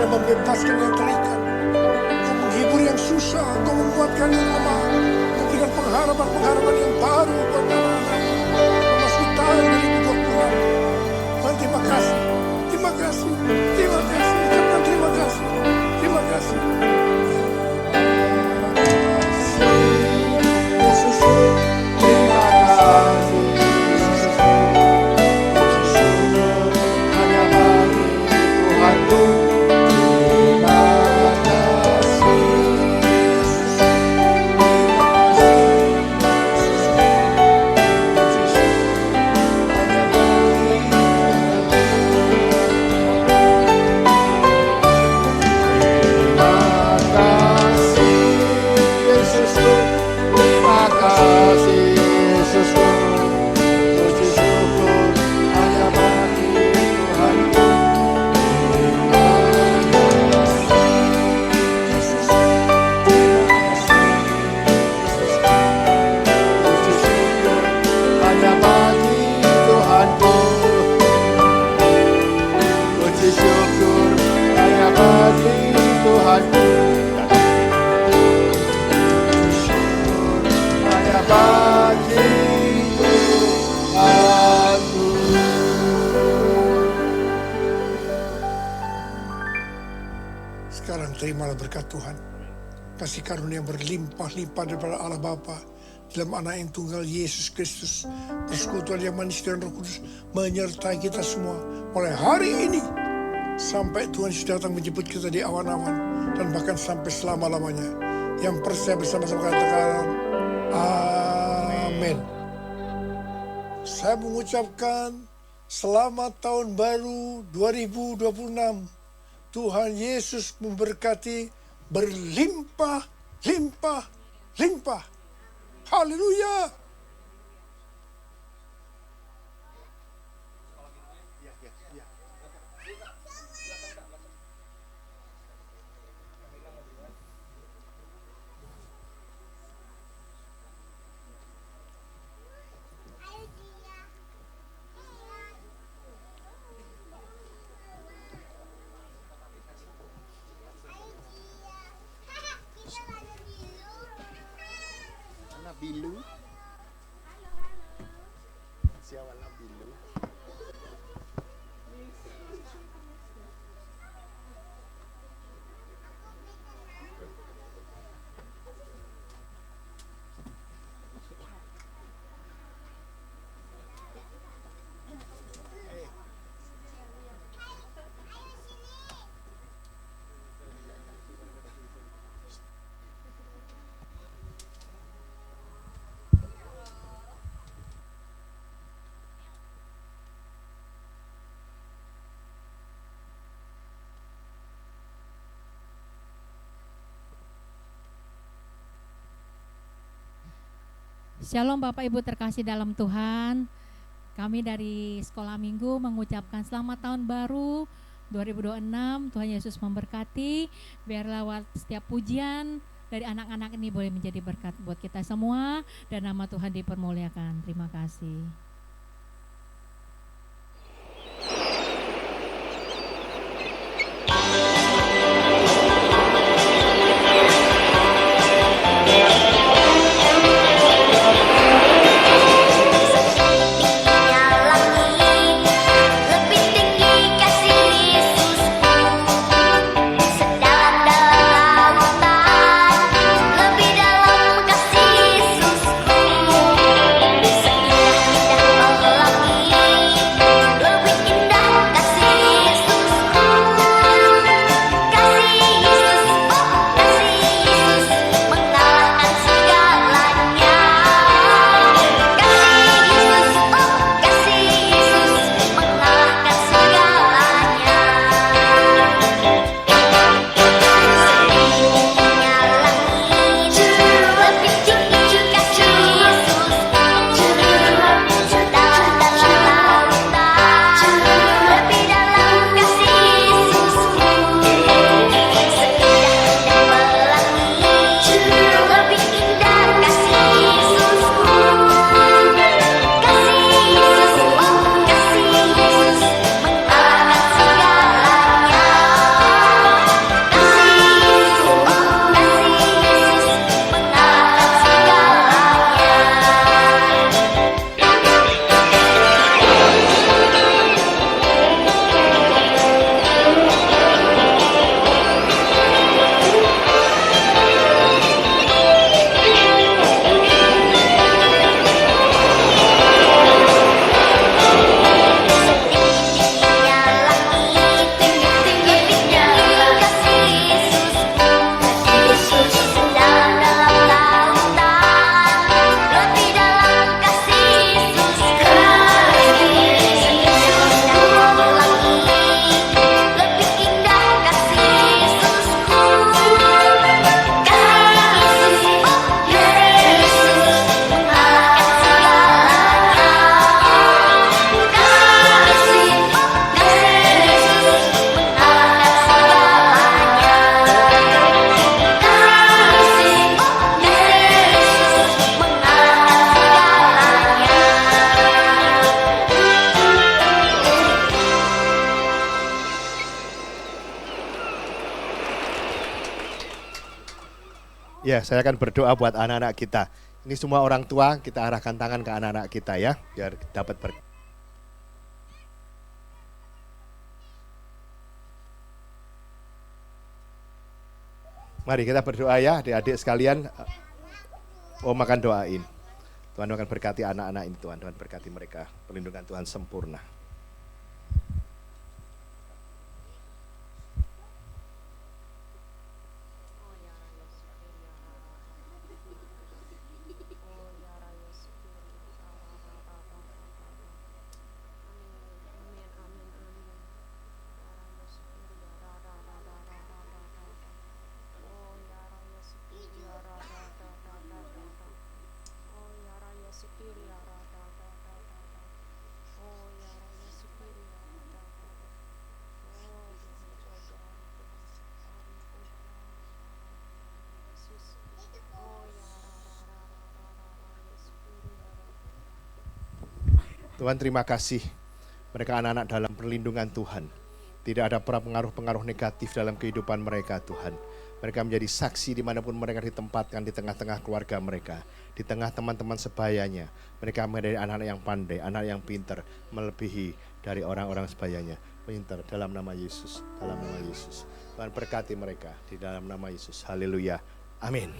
Speaker 5: Membebaskan yang terikat, Kau menghibur yang susah, Kau menguatkan yang lemah, memberikan pengharapan yang baru buat anak-anak. Memasuki tahun 2020. Tuhan terima kasih, terima kasih, terima kasih, ucapkan terima kasih, terima kasih. Yesus, terima kasih. Hanya bagi Tuhanku. Sekarang terimalah berkat Tuhan. Kasih karunia yang berlimpah-limpah daripada Allah Bapa dalam anak yang tunggal Yesus Kristus. Persekutuan yang manis dan Roh Kudus menyertai kita semua mulai hari ini sampai Tuhan Yesus datang menjemput kita di awan-awan dan bahkan sampai selama-lamanya. Yang percaya bersama-sama katakan amin. Saya mengucapkan selamat tahun baru 2026. Tuhan Yesus memberkati berlimpah-limpah-limpah. Haleluya.
Speaker 4: pilu. Siapa pilu?
Speaker 6: Shalom Bapak Ibu terkasih dalam Tuhan. Kami dari Sekolah Minggu mengucapkan selamat tahun baru 2026. Tuhan Yesus memberkati. Biar lewat setiap pujian dari anak-anak ini boleh menjadi berkat buat kita semua dan nama Tuhan dipermuliakan. Terima kasih.
Speaker 4: Ya, saya akan berdoa buat anak-anak kita. Ini semua orang tua, kita arahkan tangan ke anak-anak kita ya, biar dapat Mari kita berdoa ya, adik-adik sekalian. Om akan doain. Tuhan akan berkati anak-anak ini, Tuhan berkati mereka. Perlindungan Tuhan sempurna. Tuhan terima kasih, mereka anak-anak dalam perlindungan Tuhan. Tidak ada pengaruh-pengaruh negatif dalam kehidupan mereka Tuhan. Mereka menjadi saksi dimanapun mereka ditempatkan, di tengah-tengah keluarga mereka, di tengah teman-teman sebayanya. Mereka menjadi anak-anak yang pandai, anak yang pintar, melebihi dari orang-orang sebayanya. Pintar dalam nama Yesus, dalam nama Yesus. Tuhan berkati mereka di dalam nama Yesus. Haleluya. Amin.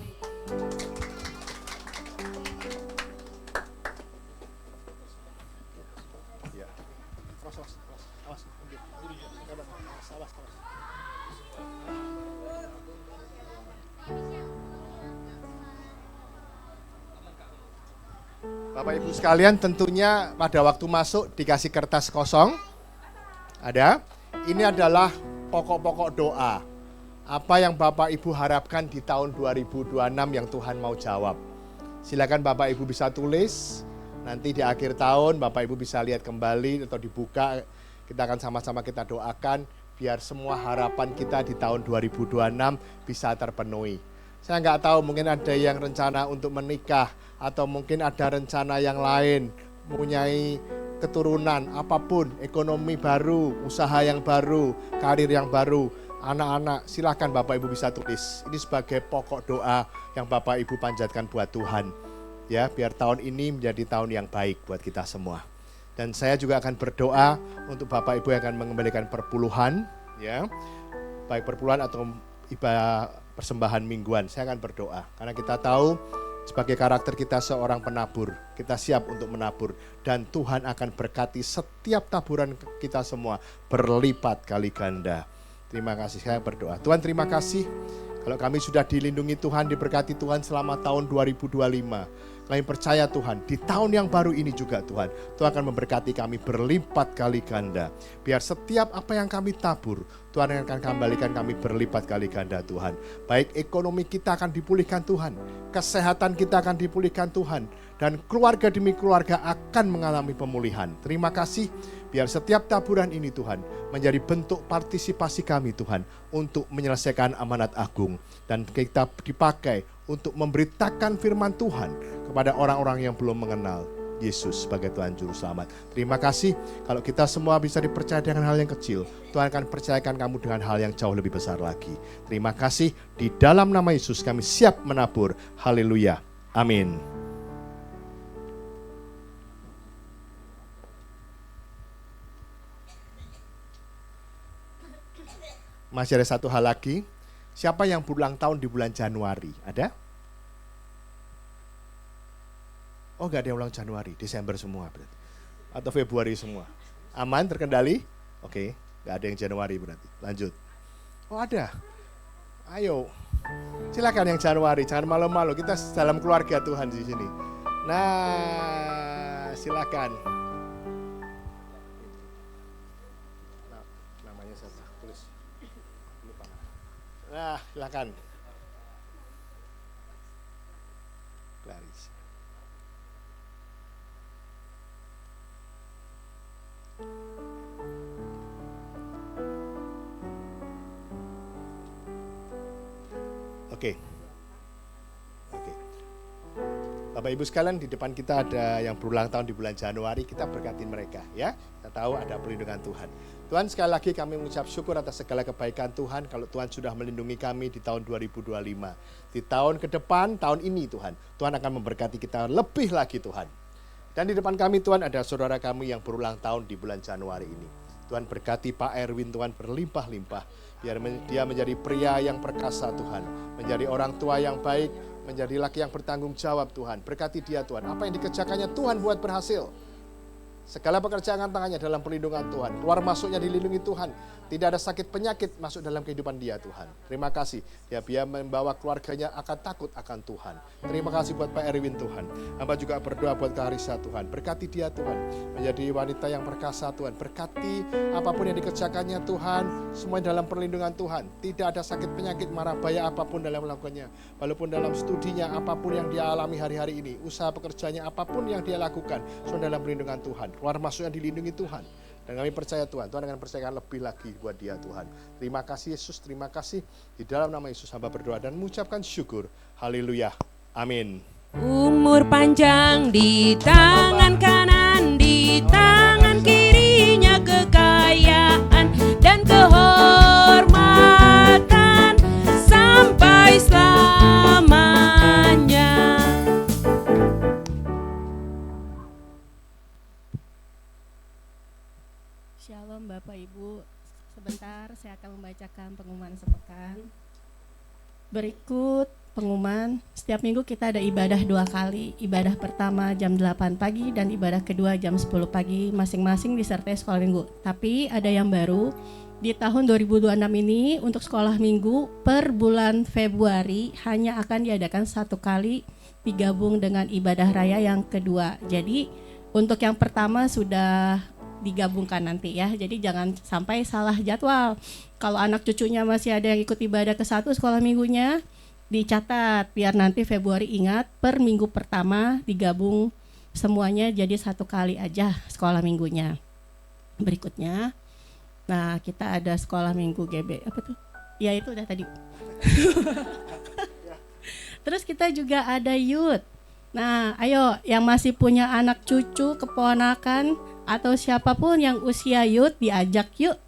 Speaker 4: Bapak Ibu sekalian, tentunya pada waktu masuk dikasih kertas kosong. Ada. Ini adalah pokok-pokok doa. Apa yang Bapak Ibu harapkan di tahun 2026 yang Tuhan mau jawab. Silakan Bapak Ibu bisa tulis. Nanti di akhir tahun Bapak Ibu bisa lihat kembali atau dibuka. Kita akan sama-sama kita doakan biar semua harapan kita di tahun 2026 bisa terpenuhi. Saya nggak tahu, mungkin ada yang rencana untuk menikah, atau mungkin ada rencana yang lain, mempunyai keturunan, apapun, ekonomi baru, usaha yang baru, karir yang baru. Anak-anak, silakan Bapak Ibu bisa tulis. Ini sebagai pokok doa yang Bapak Ibu panjatkan buat Tuhan. Ya, biar tahun ini menjadi tahun yang baik buat kita semua. Dan saya juga akan berdoa untuk Bapak Ibu yang akan mengembalikan perpuluhan, ya, baik perpuluhan atau ibadah persembahan mingguan. Saya akan berdoa karena kita tahu sebagai karakter kita seorang penabur, kita siap untuk menabur dan Tuhan akan berkati setiap taburan kita semua berlipat kali ganda. Terima kasih, saya berdoa. Tuhan terima kasih kalau kami sudah dilindungi Tuhan, diberkati Tuhan selama tahun 2025. Kami percaya Tuhan, di tahun yang baru ini juga Tuhan akan memberkati kami berlipat kali ganda. Biar setiap apa yang kami tabur, Tuhan akan kembalikan kami berlipat kali ganda Tuhan. Baik ekonomi kita akan dipulihkan Tuhan, kesehatan kita akan dipulihkan Tuhan, dan keluarga demi keluarga akan mengalami pemulihan. Terima kasih, biar setiap taburan ini Tuhan menjadi bentuk partisipasi kami Tuhan untuk menyelesaikan amanat agung. Dan kita dipakai untuk memberitakan firman Tuhan kepada orang-orang yang belum mengenal Yesus sebagai Tuhan Juru Selamat. Terima kasih kalau kita semua bisa dipercaya dengan hal yang kecil, Tuhan akan percayakan kamu dengan hal yang jauh lebih besar lagi. Terima kasih, di dalam nama Yesus kami siap menabur. Haleluya. Amin. Masih ada satu hal lagi. Siapa yang berulang tahun di bulan Januari? Ada? Oh, gak ada yang ulang Januari, Desember semua berarti. Atau Februari semua. Aman, terkendali? Oke, gak ada yang Januari berarti. Lanjut. Oh, ada. Ayo. Silakan yang Januari, jangan malu-malu. Kita dalam keluarga Tuhan di sini. Nah, silakan. Namanya siapa? Tulis. Nah, silakan. Clarice. Oke. Bapak Ibu sekalian, di depan kita ada yang berulang tahun di bulan Januari, kita berkatin mereka ya. Kita tahu ada perlindungan Tuhan. Tuhan, sekali lagi kami mengucap syukur atas segala kebaikan Tuhan kalau Tuhan sudah melindungi kami di tahun 2025. Di tahun ke depan, tahun ini Tuhan akan memberkati kita lebih lagi Tuhan. Dan di depan kami Tuhan ada saudara kami yang berulang tahun di bulan Januari ini. Tuhan berkati Pak Erwin, Tuhan berlimpah-limpah. Biar dia menjadi pria yang perkasa Tuhan. Menjadi orang tua yang baik, menjadi laki yang bertanggung jawab Tuhan. Berkati dia Tuhan. Apa yang dikerjakannya Tuhan buat berhasil. Segala pekerjaan tangannya dalam perlindungan Tuhan. Keluar masuknya dilindungi Tuhan. Tidak ada sakit penyakit masuk dalam kehidupan dia Tuhan. Terima kasih. Dia membawa keluarganya akan takut akan Tuhan. Terima kasih buat Pak Erwin Tuhan. Hamba juga berdoa buat Clarissa Tuhan. Berkati dia Tuhan. Menjadi wanita yang perkasa Tuhan. Berkati apapun yang dikerjakannya Tuhan. Semua dalam perlindungan Tuhan. Tidak ada sakit penyakit marah bahaya apapun dalam melakukannya. Walaupun dalam studinya apapun yang dia alami hari-hari ini. Usaha pekerjaannya apapun yang dia lakukan. Semua dalam perlindungan Tuhan. Keluar masuknya dilindungi Tuhan. Dan kami percaya Tuhan akan percayakan lebih lagi buat dia Tuhan. Terima kasih Yesus, terima kasih. Di dalam nama Yesus hamba berdoa dan mengucapkan syukur. Haleluya. Amin.
Speaker 3: Umur panjang di tangan kanan, di tangan kirinya kekayaan dan kehormatan sampai selamanya.
Speaker 7: Shalom Bapak Ibu, sebentar saya akan membacakan pengumuman sepekan. Berikut pengumuman, setiap minggu kita ada ibadah 2 kali. Ibadah pertama jam 8 pagi dan ibadah kedua jam 10 pagi, masing-masing disertai sekolah minggu. Tapi ada yang baru, di tahun 2026 ini untuk sekolah minggu per bulan Februari hanya akan diadakan 1 kali digabung dengan ibadah raya yang kedua. Jadi untuk yang pertama sudah digabungkan nanti ya, jadi jangan sampai salah jadwal. Kalau anak cucunya masih ada yang ikut ibadah ke-1 sekolah minggunya, dicatat biar nanti Februari ingat per minggu pertama digabung semuanya jadi 1 kali aja sekolah minggunya. Berikutnya, nah kita ada sekolah minggu GB, apa tuh? Ya itu udah tadi. Terus kita juga ada youth. Nah ayo yang masih punya anak cucu, keponakan, atau siapapun yang usia youth diajak yuk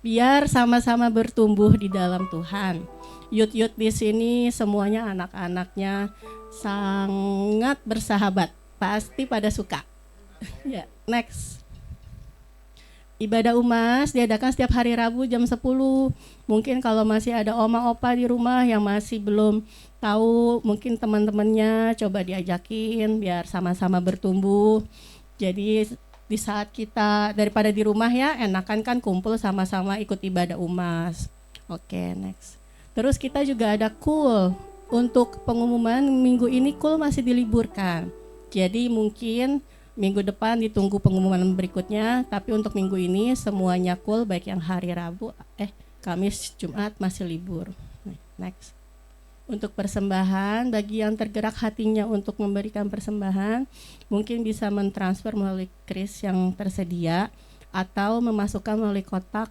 Speaker 7: biar sama-sama bertumbuh di dalam Tuhan. Youth di sini semuanya anak-anaknya sangat bersahabat, pasti pada suka. Ya, next. Ibadah UMAS diadakan setiap hari Rabu jam 10. Mungkin kalau masih ada oma opa di rumah yang masih belum tahu, mungkin teman-temannya coba diajakin biar sama-sama bertumbuh. Jadi di saat kita daripada di rumah ya, enakan kan kumpul sama-sama ikut ibadah UMAS. Oke, next. Terus kita juga ada KUL. Untuk pengumuman minggu ini KUL masih diliburkan. Jadi mungkin minggu depan ditunggu pengumuman berikutnya, tapi untuk minggu ini semuanya KUL baik yang hari Rabu, Kamis, Jumat masih libur. Next. Untuk persembahan, bagi yang tergerak hatinya untuk memberikan persembahan, mungkin bisa mentransfer melalui kris yang tersedia atau memasukkan melalui kotak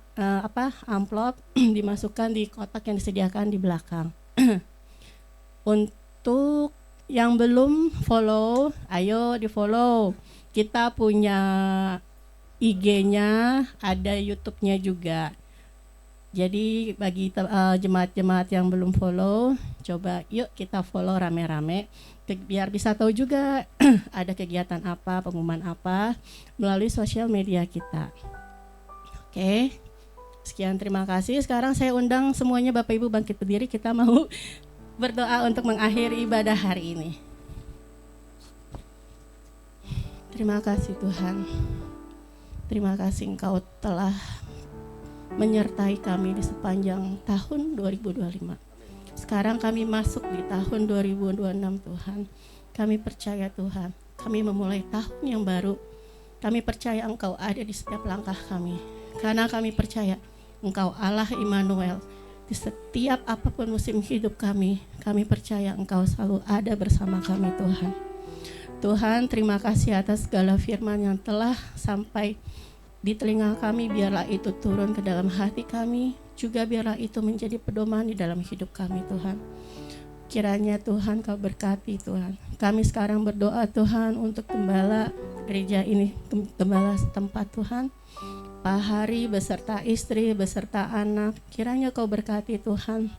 Speaker 7: amplop dimasukkan di kotak yang disediakan di belakang. Untuk yang belum follow, ayo di follow. Kita punya IG-nya, ada YouTube-nya juga. Jadi bagi jemaat-jemaat yang belum follow, coba yuk kita follow rame-rame biar bisa tahu juga ada kegiatan apa, pengumuman apa melalui sosial media kita. Oke, sekian, terima kasih. Sekarang saya undang semuanya Bapak Ibu bangkit berdiri, kita mau berdoa untuk mengakhiri ibadah hari ini. Terima kasih Tuhan. Terima kasih Engkau telah menyertai kami di sepanjang tahun 2025. Sekarang kami masuk di tahun 2026 Tuhan. Kami percaya Tuhan, kami memulai tahun yang baru. Kami percaya Engkau ada di setiap langkah kami. Karena kami percaya Engkau Allah Immanuel. Di setiap apapun musim hidup kami percaya Engkau selalu ada bersama kami Tuhan. Tuhan, terima kasih atas segala firman yang telah sampai di telinga kami, biarlah itu turun ke dalam hati kami, juga biarlah itu menjadi pedoman di dalam hidup kami Tuhan. Kiranya Tuhan Kau berkati Tuhan. Kami sekarang berdoa Tuhan untuk gembala gereja ini, gembala setempat Tuhan, Pak Hari beserta istri, beserta anak. Kiranya Kau berkati Tuhan.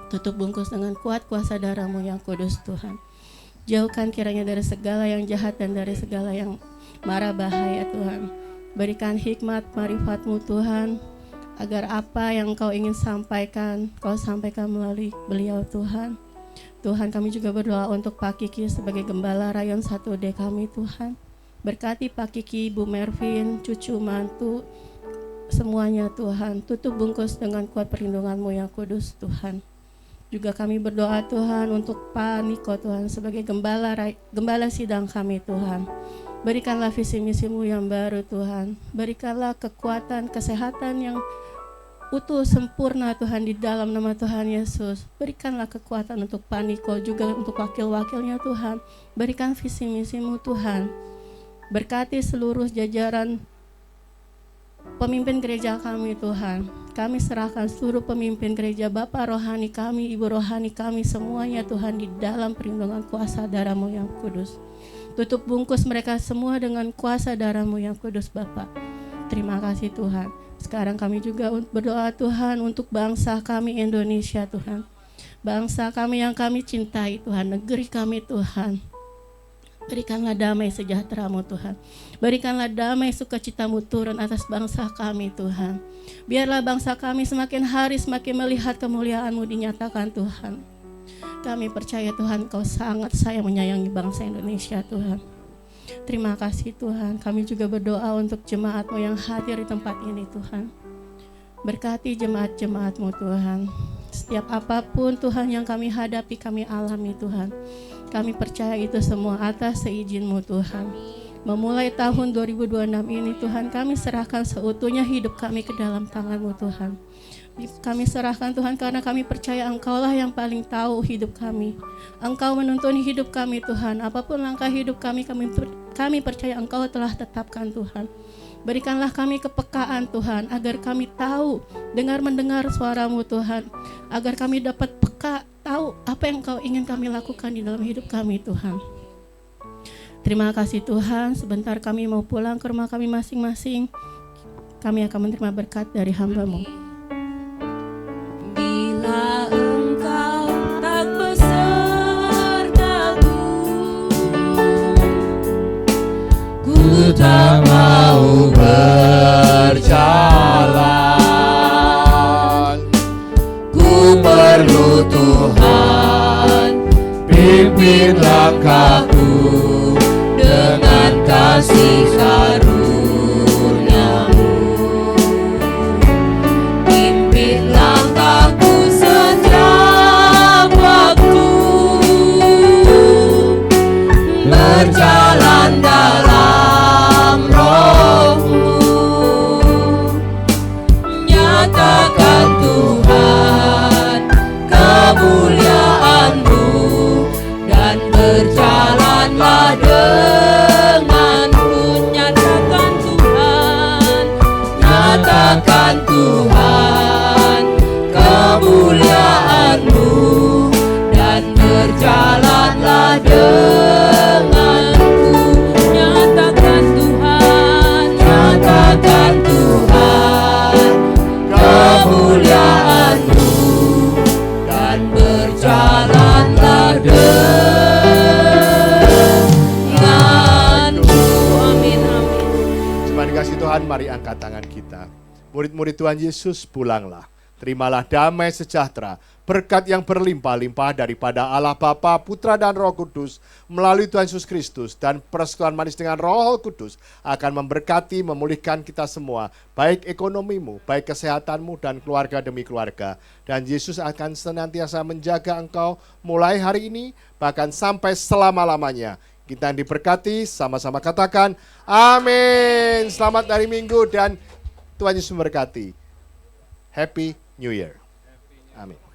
Speaker 7: Tutup bungkus dengan kuat kuasa darah-Mu yang kudus Tuhan. Jauhkan kiranya dari segala yang jahat dan dari segala yang mara bahaya Tuhan. Berikan hikmat marifat-Mu Tuhan, agar apa yang Kau ingin sampaikan, Kau sampaikan melalui beliau Tuhan. Tuhan, kami juga berdoa untuk Pak Kiki sebagai gembala rayon 1D kami Tuhan. Berkati Pak Kiki, Bu Mervin, cucu mantu, semuanya Tuhan. Tutup bungkus dengan kuat perlindungan-Mu yang kudus Tuhan. Juga kami berdoa Tuhan untuk Pak Niko Tuhan sebagai gembala sidang kami Tuhan. Berikanlah visi misi-Mu yang baru Tuhan. Berikanlah kekuatan, kesehatan yang utuh, sempurna Tuhan di dalam nama Tuhan Yesus. Berikanlah kekuatan untuk Pak Niko, juga untuk wakil-wakilnya Tuhan. Berikan visi misi-Mu Tuhan. Berkati seluruh jajaran pemimpin gereja kami Tuhan. Kami serahkan seluruh pemimpin gereja, Bapak rohani kami, Ibu rohani kami, semuanya Tuhan di dalam perlindungan kuasa darah-Mu yang kudus. Tutup bungkus mereka semua dengan kuasa darah-Mu yang kudus Bapa. Terima kasih Tuhan. Sekarang kami juga berdoa Tuhan untuk bangsa kami Indonesia Tuhan. Bangsa kami yang kami cintai Tuhan, negeri kami Tuhan. Berikanlah damai sejahtera-Mu Tuhan. Berikanlah damai sukacita-Mu turun atas bangsa kami Tuhan. Biarlah bangsa kami semakin hari semakin melihat kemuliaan-Mu dinyatakan Tuhan. Kami percaya Tuhan Kau sangat sayang menyayangi bangsa Indonesia Tuhan. Terima kasih Tuhan. Kami juga berdoa untuk jemaat-Mu yang hadir di tempat ini Tuhan. Berkati jemaat-jemaat-Mu Tuhan. Setiap apapun Tuhan yang kami hadapi, kami alami Tuhan. Kami percaya itu semua atas seizin-Mu Tuhan. Memulai tahun 2026 ini Tuhan, kami serahkan seutuhnya hidup kami ke dalam tangan-Mu Tuhan. Kami serahkan Tuhan karena kami percaya Engkau-lah yang paling tahu hidup kami. Engkau menuntun hidup kami Tuhan. Apapun langkah hidup kami percaya Engkau telah tetapkan Tuhan. Berikanlah kami kepekaan Tuhan agar kami tahu, mendengar suara-Mu Tuhan. Agar kami dapat peka, tahu apa yang Engkau ingin kami lakukan di dalam hidup kami Tuhan. Terima kasih Tuhan, sebentar kami mau pulang ke rumah kami masing-masing. Kami akan menerima berkat dari hamba-Mu.
Speaker 2: Bila Engkau tak besertaku, ku tak mau berjalan. Ku perlu Tuhan, pimpin langkahku dengan kasih karunia-Mu. Pimpin langkahku setiap waktu, berjalan dalam Roh-Mu. Nyatakan Tuhan kemuliaan-Mu, dan berjalanlah denganku. Nyatakan Tuhan, nyatakan Tuhan kemuliaan-Mu, dan berjalanlah denganku. Nyatakan Tuhan, nyatakan Tuhan kemuliaan-Mu, dan berjalanlah denganku. Amin, amin.
Speaker 4: Terima kasih Tuhan, mari angkat tangan kita. Murid-murid Tuhan Yesus, pulanglah. Terimalah damai sejahtera, berkat yang berlimpah-limpah daripada Allah Bapa, Putra dan Roh Kudus melalui Tuhan Yesus Kristus, dan persekutuan manis dengan Roh Kudus akan memberkati, memulihkan kita semua, baik ekonomimu, baik kesehatanmu, dan keluarga demi keluarga. Dan Yesus akan senantiasa menjaga engkau mulai hari ini, bahkan sampai selama-lamanya. Kita yang diberkati, sama-sama katakan amin. Selamat hari Minggu dan Tuhan Yesus memberkati. Happy New Year. Amin.